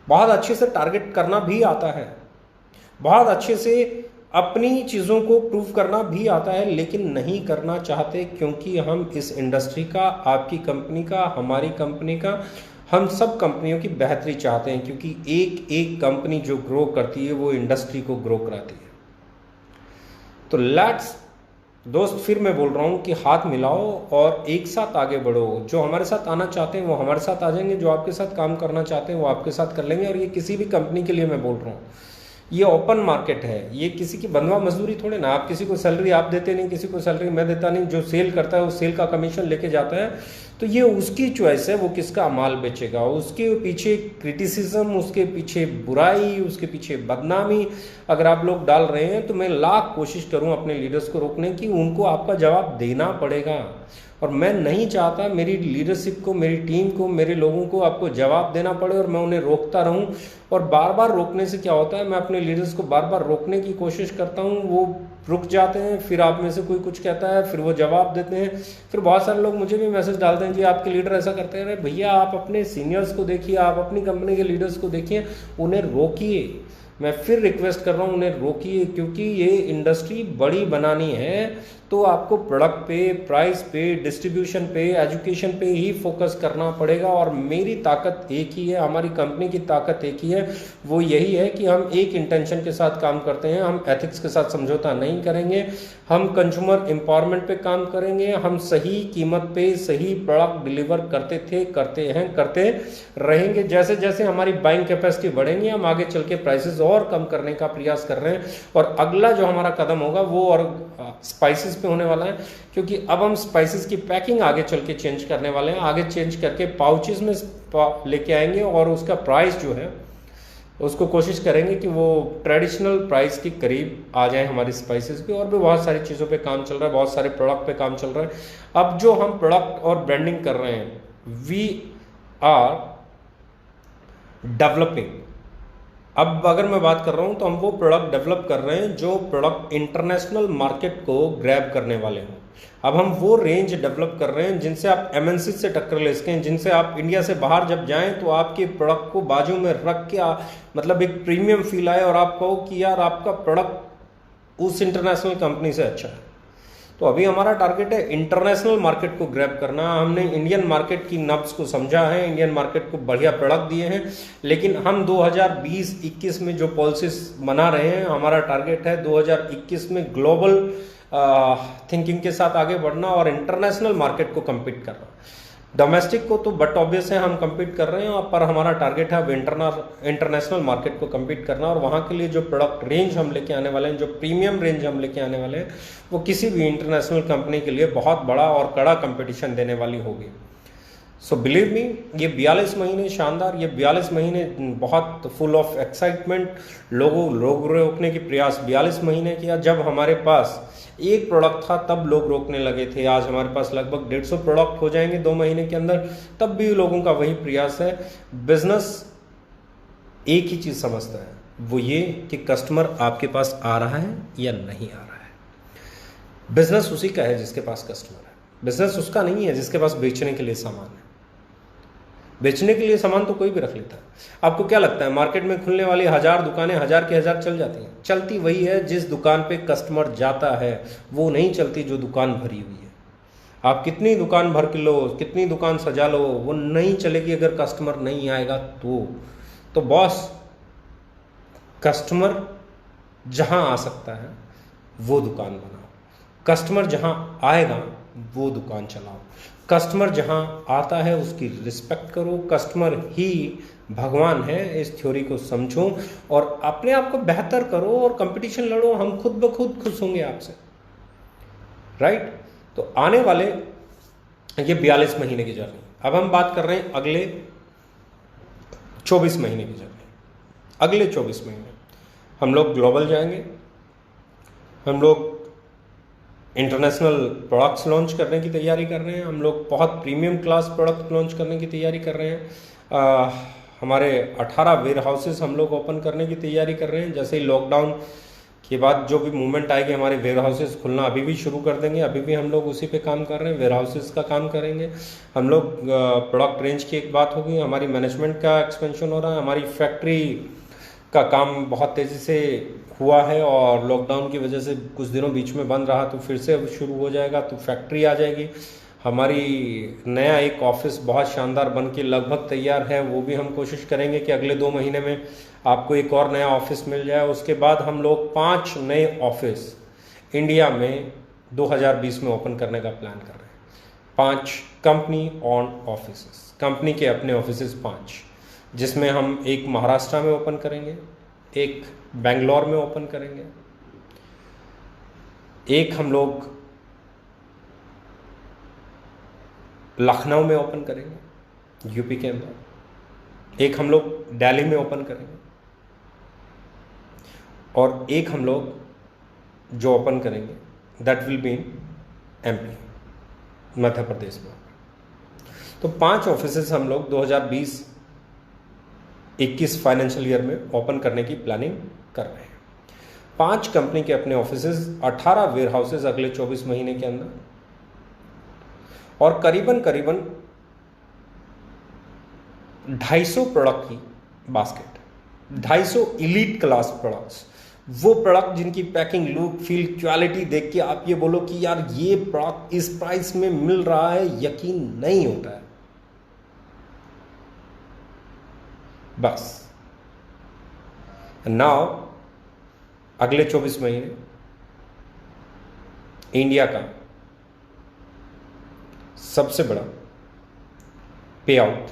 बहुत अच्छे से टारगेट करना भी आता है, बहुत अच्छे से अपनी चीज़ों को प्रूव करना भी आता है, लेकिन नहीं करना चाहते क्योंकि हम इस इंडस्ट्री का, आपकी कंपनी का, हमारी कंपनी का, हम सब कंपनियों की बेहतरी चाहते हैं क्योंकि एक एक कंपनी जो ग्रो करती है वो इंडस्ट्री को ग्रो कराती है। तो लेट्स दोस्त, फिर मैं बोल रहा हूँ कि हाथ मिलाओ और एक साथ आगे बढ़ो। जो हमारे साथ आना चाहते हैं वो हमारे साथ आ जाएंगे, जो आपके साथ काम करना चाहते हैं वो आपके साथ कर लेंगे। और ये किसी भी कंपनी के लिए मैं बोल रहा हूँ, ये ओपन मार्केट है, ये किसी की बंधुआ मजदूरी थोड़े ना। आप किसी को सैलरी आप देते नहीं, किसी को सैलरी मैं देता नहीं। जो सेल करता है वो सेल का कमीशन लेके जाता है, तो ये उसकी चॉइस है, वो किसका माल बेचेगा। उसके पीछे क्रिटिसिज्म, उसके पीछे बुराई, उसके पीछे बदनामी अगर आप लोग डाल रहे हैं तो मैं लाख कोशिश करूं अपने लीडर्स को रोकने की, उनको आपका जवाब देना पड़ेगा। और मैं नहीं चाहता मेरी लीडरशिप को, मेरी टीम को, मेरे लोगों को आपको जवाब देना पड़े और मैं उन्हें रोकता रहूं। और बार बार रोकने से क्या होता है, मैं अपने लीडर्स को बार बार रोकने की कोशिश करता हूं, वो रुक जाते हैं, फिर आप में से कोई कुछ कहता है, फिर वो जवाब देते हैं। फिर बहुत सारे लोग मुझे भी मैसेज डालते हैं, जी आपके लीडर ऐसा करते हैं। अरे भैया, आप अपने सीनियर्स को देखिए, आप अपनी कंपनी के लीडर्स को देखिए, उन्हें रोकिए। मैं फिर रिक्वेस्ट कर रहा हूँ, उन्हें रोकिए, क्योंकि ये इंडस्ट्री बड़ी बनानी है तो आपको प्रोडक्ट पे, प्राइस पे, डिस्ट्रीब्यूशन पे, एजुकेशन पे ही फोकस करना पड़ेगा। और मेरी ताकत एक ही है, हमारी कंपनी की ताकत एक ही है, वो यही है कि हम एक इंटेंशन के साथ काम करते हैं। हम एथिक्स के साथ समझौता नहीं करेंगे, हम कंज्यूमर एम्पावरमेंट पे काम करेंगे, हम सही कीमत पे सही प्रोडक्ट डिलीवर करते थे, करते हैं, करते रहेंगे। जैसे जैसे हमारी बाइंग कैपेसिटी बढ़ेंगी, हम आगे चल के प्राइसेस और कम करने का प्रयास कर रहे हैं। और अगला जो हमारा कदम होगा वो और स्पाइसेस पे होने वाला है, क्योंकि अब हम स्पाइसेस की पैकिंग आगे चल के चेंज करने वाले हैं। आगे चेंज करके पाउचेस में लेके आएंगे और उसका प्राइस जो है उसको कोशिश करेंगे कि वो ट्रेडिशनल प्राइस के करीब आ जाए हमारी स्पाइसेस पे। और भी बहुत सारी चीज़ों पे काम चल रहा है, बहुत सारे प्रोडक्ट पे काम चल रहा है। अब जो हम प्रोडक्ट और ब्रांडिंग कर रहे हैं, वी आर डेवलपिंग। अब अगर मैं बात कर रहा हूं तो हम वो प्रोडक्ट डेवलप कर रहे हैं जो प्रोडक्ट इंटरनेशनल मार्केट को ग्रैब करने वाले हों। अब हम वो रेंज डेवलप कर रहे हैं जिनसे आप एमएनसी से टक्कर ले सकें, जिनसे आप इंडिया से बाहर जब जाएं तो आपके प्रोडक्ट को बाजू में रख के मतलब एक प्रीमियम फील आए और आप कहो कि यार आपका प्रोडक्ट उस इंटरनेशनल कंपनी से अच्छा है। तो अभी हमारा टारगेट है इंटरनेशनल मार्केट को ग्रैब करना। हमने इंडियन मार्केट की नब्ज को समझा है, इंडियन मार्केट को बढ़िया प्रोडक्ट दिए हैं, लेकिन हम 2020-21 में जो पॉलिसीज बना रहे हैं, हमारा टारगेट है 2021 में ग्लोबल थिंकिंग के साथ आगे बढ़ना और इंटरनेशनल मार्केट को कम्पीट करना। डोमेस्टिक को तो बट ऑब्वियस है हम कम्पीट कर रहे हैं, पर हमारा टारगेट है अब इंटरनेशनल मार्केट को कम्पीट करना। और वहाँ के लिए जो प्रोडक्ट रेंज हम लेके आने वाले हैं, जो प्रीमियम रेंज हम लेके आने वाले हैं, वो किसी भी इंटरनेशनल कंपनी के लिए बहुत बड़ा और कड़ा कंपटीशन देने वाली होगी। सो बिलीव मी, ये 42 महीने शानदार, ये 42 महीने बहुत फुल ऑफ एक्साइटमेंट, लोग रोकने की प्रयास 42 महीने किया। जब हमारे पास एक प्रोडक्ट था तब लोग रोकने लगे थे, आज हमारे पास लगभग 150 प्रोडक्ट हो जाएंगे 2 महीने के अंदर, तब भी लोगों का वही प्रयास है। बिजनेस एक ही चीज़ समझता है, वो ये कि कस्टमर आपके पास आ रहा है या नहीं आ रहा है। बिजनेस उसी का है जिसके पास कस्टमर है, बिजनेस उसका नहीं है जिसके पास बेचने के लिए सामान है। बेचने के लिए सामान तो कोई भी रख लेता है। आपको क्या लगता है मार्केट में खुलने वाली 1000 दुकानें 1000 के 1000 चल जाती हैं? चलती वही है जिस दुकान पे कस्टमर जाता है, वो नहीं चलती जो दुकान भरी हुई है। आप कितनी दुकान भर के लो, कितनी दुकान सजा लो, वो नहीं चलेगी अगर कस्टमर नहीं आएगा तो बॉस, कस्टमर जहां आ सकता है वो दुकान बनाओ, कस्टमर जहां आएगा वो दुकान चलाओ, कस्टमर जहां आता है उसकी रिस्पेक्ट करो, कस्टमर ही भगवान है, इस थ्योरी को समझो और अपने आप को बेहतर करो और कंपटीशन लड़ो, हम खुद ब खुद खुश होंगे आपसे, राइट। तो आने वाले ये 42 महीने की जर्नी, अब हम बात कर रहे हैं अगले 24 महीने की जर्नी। अगले 24 महीने हम लोग ग्लोबल जाएंगे, हम लोग इंटरनेशनल प्रोडक्ट्स लॉन्च करने की तैयारी कर रहे हैं, हम लोग बहुत प्रीमियम क्लास प्रोडक्ट लॉन्च करने की तैयारी कर रहे हैं। हमारे 18 वेयर हाउसेस हम लोग ओपन करने की तैयारी कर रहे हैं। जैसे ही लॉकडाउन के बाद जो भी मूवमेंट आएगी, हमारे वेयर हाउसेस खुलना अभी भी शुरू कर देंगे, अभी भी हम लोग उसी पे काम कर रहे हैं, वेयर हाउसेस का काम करेंगे। हम लोग प्रोडक्ट रेंज की एक बात होगी, हमारी मैनेजमेंट का एक्सपेंशन हो रहा है, हमारी फैक्ट्री का काम बहुत तेज़ी से हुआ है और लॉकडाउन की वजह से कुछ दिनों बीच में बंद रहा, तो फिर से अब शुरू हो जाएगा, तो फैक्ट्री आ जाएगी। हमारी नया एक ऑफिस बहुत शानदार बन के लगभग तैयार है, वो भी हम कोशिश करेंगे कि अगले 2 महीने में आपको एक और नया ऑफिस मिल जाए। उसके बाद हम लोग 5 नए ऑफिस इंडिया में 2020 में ओपन करने का प्लान कर रहे हैं। 5 कंपनी ऑन ऑफिसेस, कंपनी के अपने ऑफिसेस 5, जिसमें हम एक महाराष्ट्र में ओपन करेंगे, एक बेंगलोर में ओपन करेंगे, एक हम लोग लखनऊ में ओपन करेंगे यूपी के अंदर, एक हम लोग दिल्ली में ओपन करेंगे और एक हम लोग जो ओपन करेंगे that will be in MP, Madhya Pradesh में। तो 5 ऑफिसेस हम लोग 2020-21 फाइनेंशियल ईयर में ओपन करने की प्लानिंग कर रहे हैं। 5 कंपनी के अपने ऑफिसेस, 18 वेयर हाउसेस अगले 24 महीने के अंदर और करीबन 250 प्रोडक्ट की बास्केट, 250 इलीट क्लास प्रोडक्ट्स, वो प्रोडक्ट जिनकी पैकिंग, लुक, फील, क्वालिटी देख के आप ये बोलो कि यार ये प्रोडक्ट इस प्राइस में मिल रहा है, यकीन नहीं होता है। बस नाउ अगले 24 महीने इंडिया का सबसे बड़ा पे आउट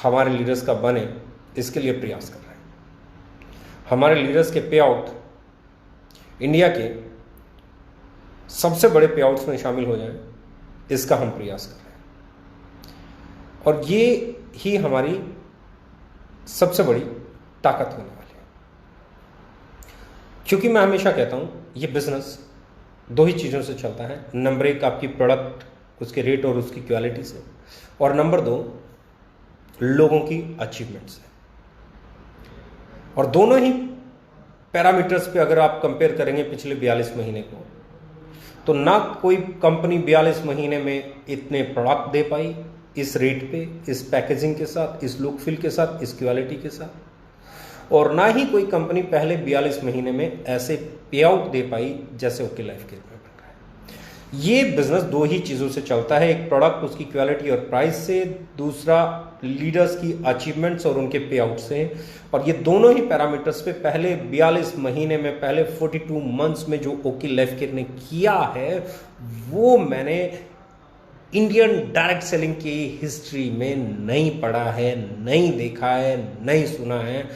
हमारे लीडर्स का बने, इसके लिए प्रयास कर रहे हैं। हमारे लीडर्स के पे आउट इंडिया के सबसे बड़े पे आउट्स में शामिल हो जाएं, इसका हम प्रयास कर रहे हैं और ये ही हमारी सबसे बड़ी ताकत होने वाली है। क्योंकि मैं हमेशा कहता हूं ये बिजनेस 2 ही चीज़ों से चलता है, नंबर 1 आपकी प्रोडक्ट, उसके रेट और उसकी क्वालिटी से, और नंबर 2 लोगों की अचीवमेंट से। और दोनों ही पैरामीटर्स पे अगर आप कंपेयर करेंगे पिछले 42 महीने को, तो ना कोई कंपनी 42 महीने में इतने प्रोडक्ट दे पाई इस रेट पे, इस पैकेजिंग के साथ, इस लुक फील के साथ, इस क्वालिटी के साथ, और ना ही कोई कंपनी पहले 42 महीने में ऐसे पे आउट दे पाई जैसे ओके लाइफ केयर में बन रहा है। ये बिजनेस 2 ही चीज़ों से चलता है, एक प्रोडक्ट उसकी क्वालिटी और प्राइस से, दूसरा लीडर्स की अचीवमेंट्स और उनके पे आउट से। और ये दोनों ही पैरामीटर्स पे पहले 42 महीने में, पहले 42 मंथ्स में जो ओके लाइफ केयर ने किया है, वो मैंने इंडियन डायरेक्ट सेलिंग की हिस्ट्री में नहीं पढ़ा है, नहीं देखा है, नहीं सुना है।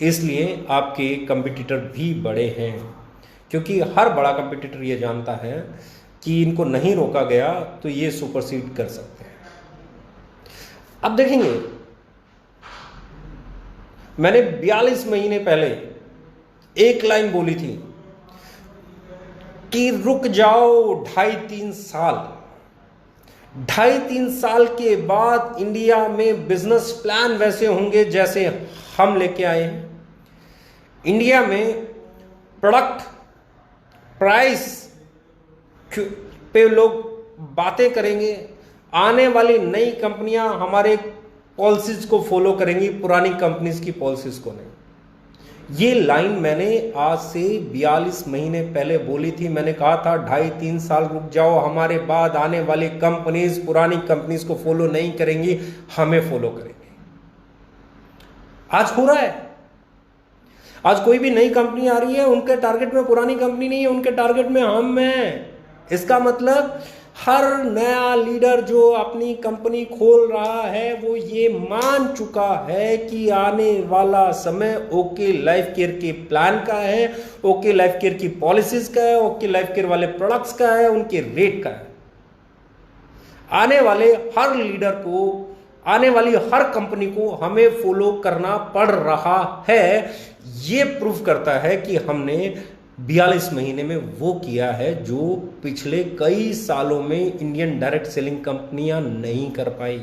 इसलिए आपके कंपटीटर भी बड़े हैं, क्योंकि हर बड़ा कंपटीटर ये जानता है कि इनको नहीं रोका गया तो ये सुपरसीड कर सकते हैं। अब देखेंगे, मैंने 42 महीने पहले एक लाइन बोली थी कि रुक जाओ 2.5-3 साल। 2.5-3 साल के बाद इंडिया में बिजनेस प्लान वैसे होंगे जैसे हम लेके आए हैं। इंडिया में प्रोडक्ट प्राइस पे लोग बातें करेंगे, आने वाली नई कंपनियां हमारे पॉलिसीज को फॉलो करेंगी, पुरानी कंपनीज की पॉलिसीज को नहीं। ये लाइन मैंने आज से 42 महीने पहले बोली थी। मैंने कहा था 2.5-3 साल रुक जाओ, हमारे बाद आने वाली कंपनीज पुरानी कंपनीज को फॉलो नहीं करेंगी, हमें फॉलो करेंगे। आज हो रहा है। आज कोई भी नई कंपनी आ रही है, उनके टारगेट में पुरानी कंपनी नहीं है, उनके टारगेट में हम हैं। इसका मतलब हर नया लीडर जो अपनी कंपनी खोल रहा है वो ये मान चुका है कि आने वाला समय ओके लाइफ केयर के प्लान का है, ओके लाइफ केयर की पॉलिसीज का है, ओके लाइफ केयर वाले प्रोडक्ट्स का है, उनके रेट का है। आने वाले हर लीडर को, आने वाली हर कंपनी को हमें फॉलो करना पड़ रहा है। ये प्रूफ करता है कि हमने 42 महीने में वो किया है जो पिछले कई सालों में इंडियन डायरेक्ट सेलिंग कंपनियां नहीं कर पाई।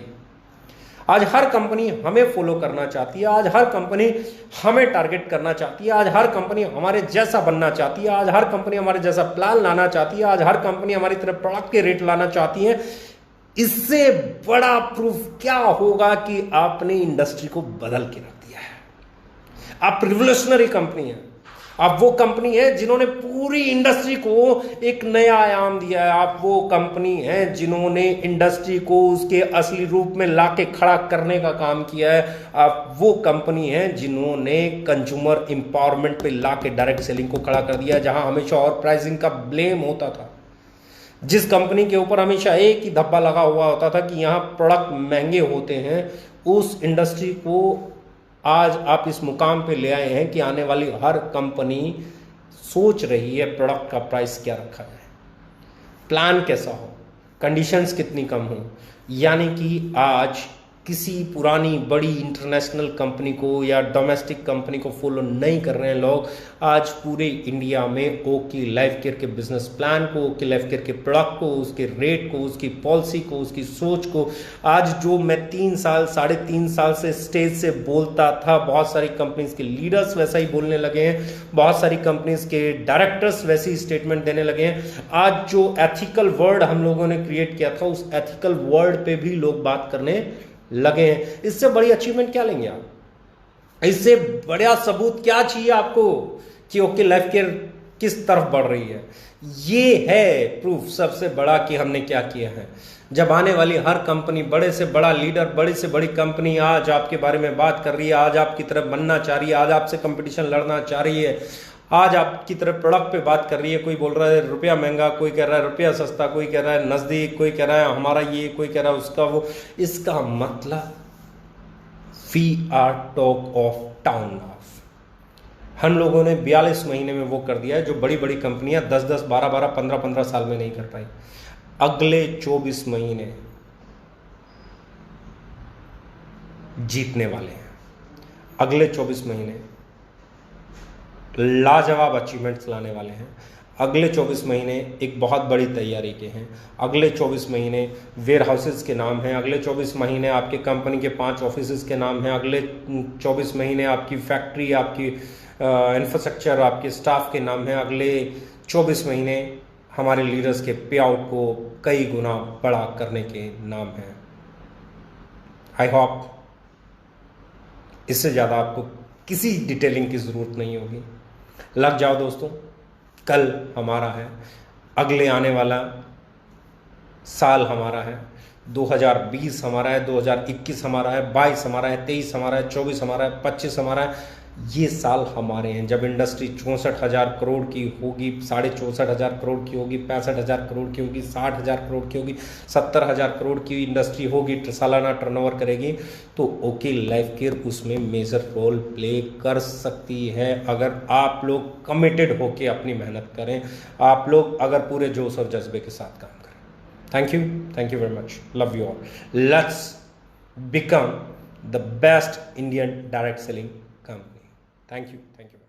आज हर कंपनी हमें फॉलो करना चाहती है, आज हर कंपनी हमें टारगेट करना चाहती है, आज हर कंपनी हमारे जैसा बनना चाहती है, आज हर कंपनी हमारे जैसा प्लान लाना चाहती है, आज हर कंपनी हमारी तरफ प्रोडक्ट के रेट लाना चाहती है। इससे बड़ा प्रूफ क्या होगा कि आपने इंडस्ट्री को बदल के रख दिया है। आप रिवोल्यूशनरी कंपनी है, आप वो कंपनी है जिन्होंने पूरी इंडस्ट्री को एक नया आयाम दिया है। आप वो कंपनी है जिन्होंने इंडस्ट्री को उसके असली रूप में लाके खड़ा करने का काम किया है। आप वो कंपनी है जिन्होंने कंज्यूमर एम्पावरमेंट पे लाके डायरेक्ट सेलिंग को खड़ा कर दिया, जहां हमेशा और प्राइसिंग का ब्लेम होता था। जिस कंपनी के ऊपर हमेशा एक ही धब्बा लगा हुआ होता था कि यहाँ प्रोडक्ट महंगे होते हैं, उस इंडस्ट्री को आज आप इस मुकाम पे ले आए हैं कि आने वाली हर कंपनी सोच रही है प्रोडक्ट का प्राइस क्या रखा जाए, प्लान कैसा हो, कंडीशंस कितनी कम हो। यानी कि आज किसी पुरानी बड़ी इंटरनेशनल कंपनी को या डोमेस्टिक कंपनी को फॉलो नहीं कर रहे हैं लोग। आज पूरे इंडिया में ओके लाइफ केयर के बिजनेस प्लान को, ओके लाइफ केयर के प्रोडक्ट को, उसके रेट को, उसकी पॉलिसी को, उसकी सोच को, आज जो मैं 3 साल 3.5 साल से स्टेज से बोलता था, बहुत सारी कंपनीज के लीडर्स वैसा ही बोलने लगे हैं, बहुत सारी कंपनीज के डायरेक्टर्स वैसे ही स्टेटमेंट देने लगे हैं। आज जो एथिकल वर्ड हम लोगों ने क्रिएट किया था, उस एथिकल वर्ड पे भी लोग बात करने लगे हैं। इससे बड़ी अचीवमेंट क्या लेंगे आप? इससे बड़ा सबूत क्या चाहिए आपको कि ओके लाइफ केयर किस तरफ बढ़ रही है? ये है प्रूफ सबसे बड़ा कि हमने क्या किया है। जब आने वाली हर कंपनी, बड़े से बड़ा लीडर, बड़ी से बड़ी कंपनी आज आपके बारे में बात कर रही है, आज आपकी तरफ बनना चाह रही है, आज आपसे कंपटीशन लड़ना चाह रही है, आज आपकी तरफ प्रोडक्ट पे बात कर रही है, कोई बोल रहा है रुपया महंगा, कोई कह रहा है रुपया सस्ता, कोई कह रहा है नज़दीक, कोई कह रहा है हमारा ये, कोई कह रहा है उसका वो। इसका मतलब we are talk of town of. हम लोगों ने 42 महीने में वो कर दिया है जो बड़ी बड़ी कंपनियां 10-10, 12-12, 15-15 साल में नहीं कर पाई। अगले 24 महीने जीतने वाले हैं। अगले 24 महीने लाजवाब अचीवमेंट्स लाने वाले हैं। अगले 24 महीने एक बहुत बड़ी तैयारी के हैं। अगले 24 महीने वेयर हाउसेज के नाम हैं। अगले 24 महीने आपके कंपनी के 5 ऑफिसेज के नाम हैं। अगले 24 महीने आपकी फैक्ट्री, आपकी इंफ्रास्ट्रक्चर, आपके स्टाफ के नाम हैं। अगले 24 महीने हमारे लीडर्स के पे आउट को कई गुना बड़ा करने के नाम हैं। आई होप इससे ज़्यादा आपको किसी डिटेलिंग की ज़रूरत नहीं होगी। लग जाओ दोस्तों, कल हमारा है, अगले आने वाला साल हमारा है, 2020 हमारा है, 2021 हमारा है, 22 हमारा है, 23 हमारा है, 24 हमारा है, 25 हमारा है। ये साल हमारे हैं। जब इंडस्ट्री 64,000 करोड़ की होगी, 64,500 करोड़ की होगी, 65,000 करोड़ की होगी, 60,000 करोड़ की होगी, 70,000 करोड़ की इंडस्ट्री होगी, सालाना टर्नओवर करेगी, तो ओके लाइफ केयर उसमें मेजर रोल प्ले कर सकती है अगर आप लोग कमिटेड होके अपनी मेहनत करें, आप लोग अगर पूरे जोश और जज्बे के साथ काम करें। Thank you very much, love you all. Let's become the best Indian direct selling company. Thank you. Thank you.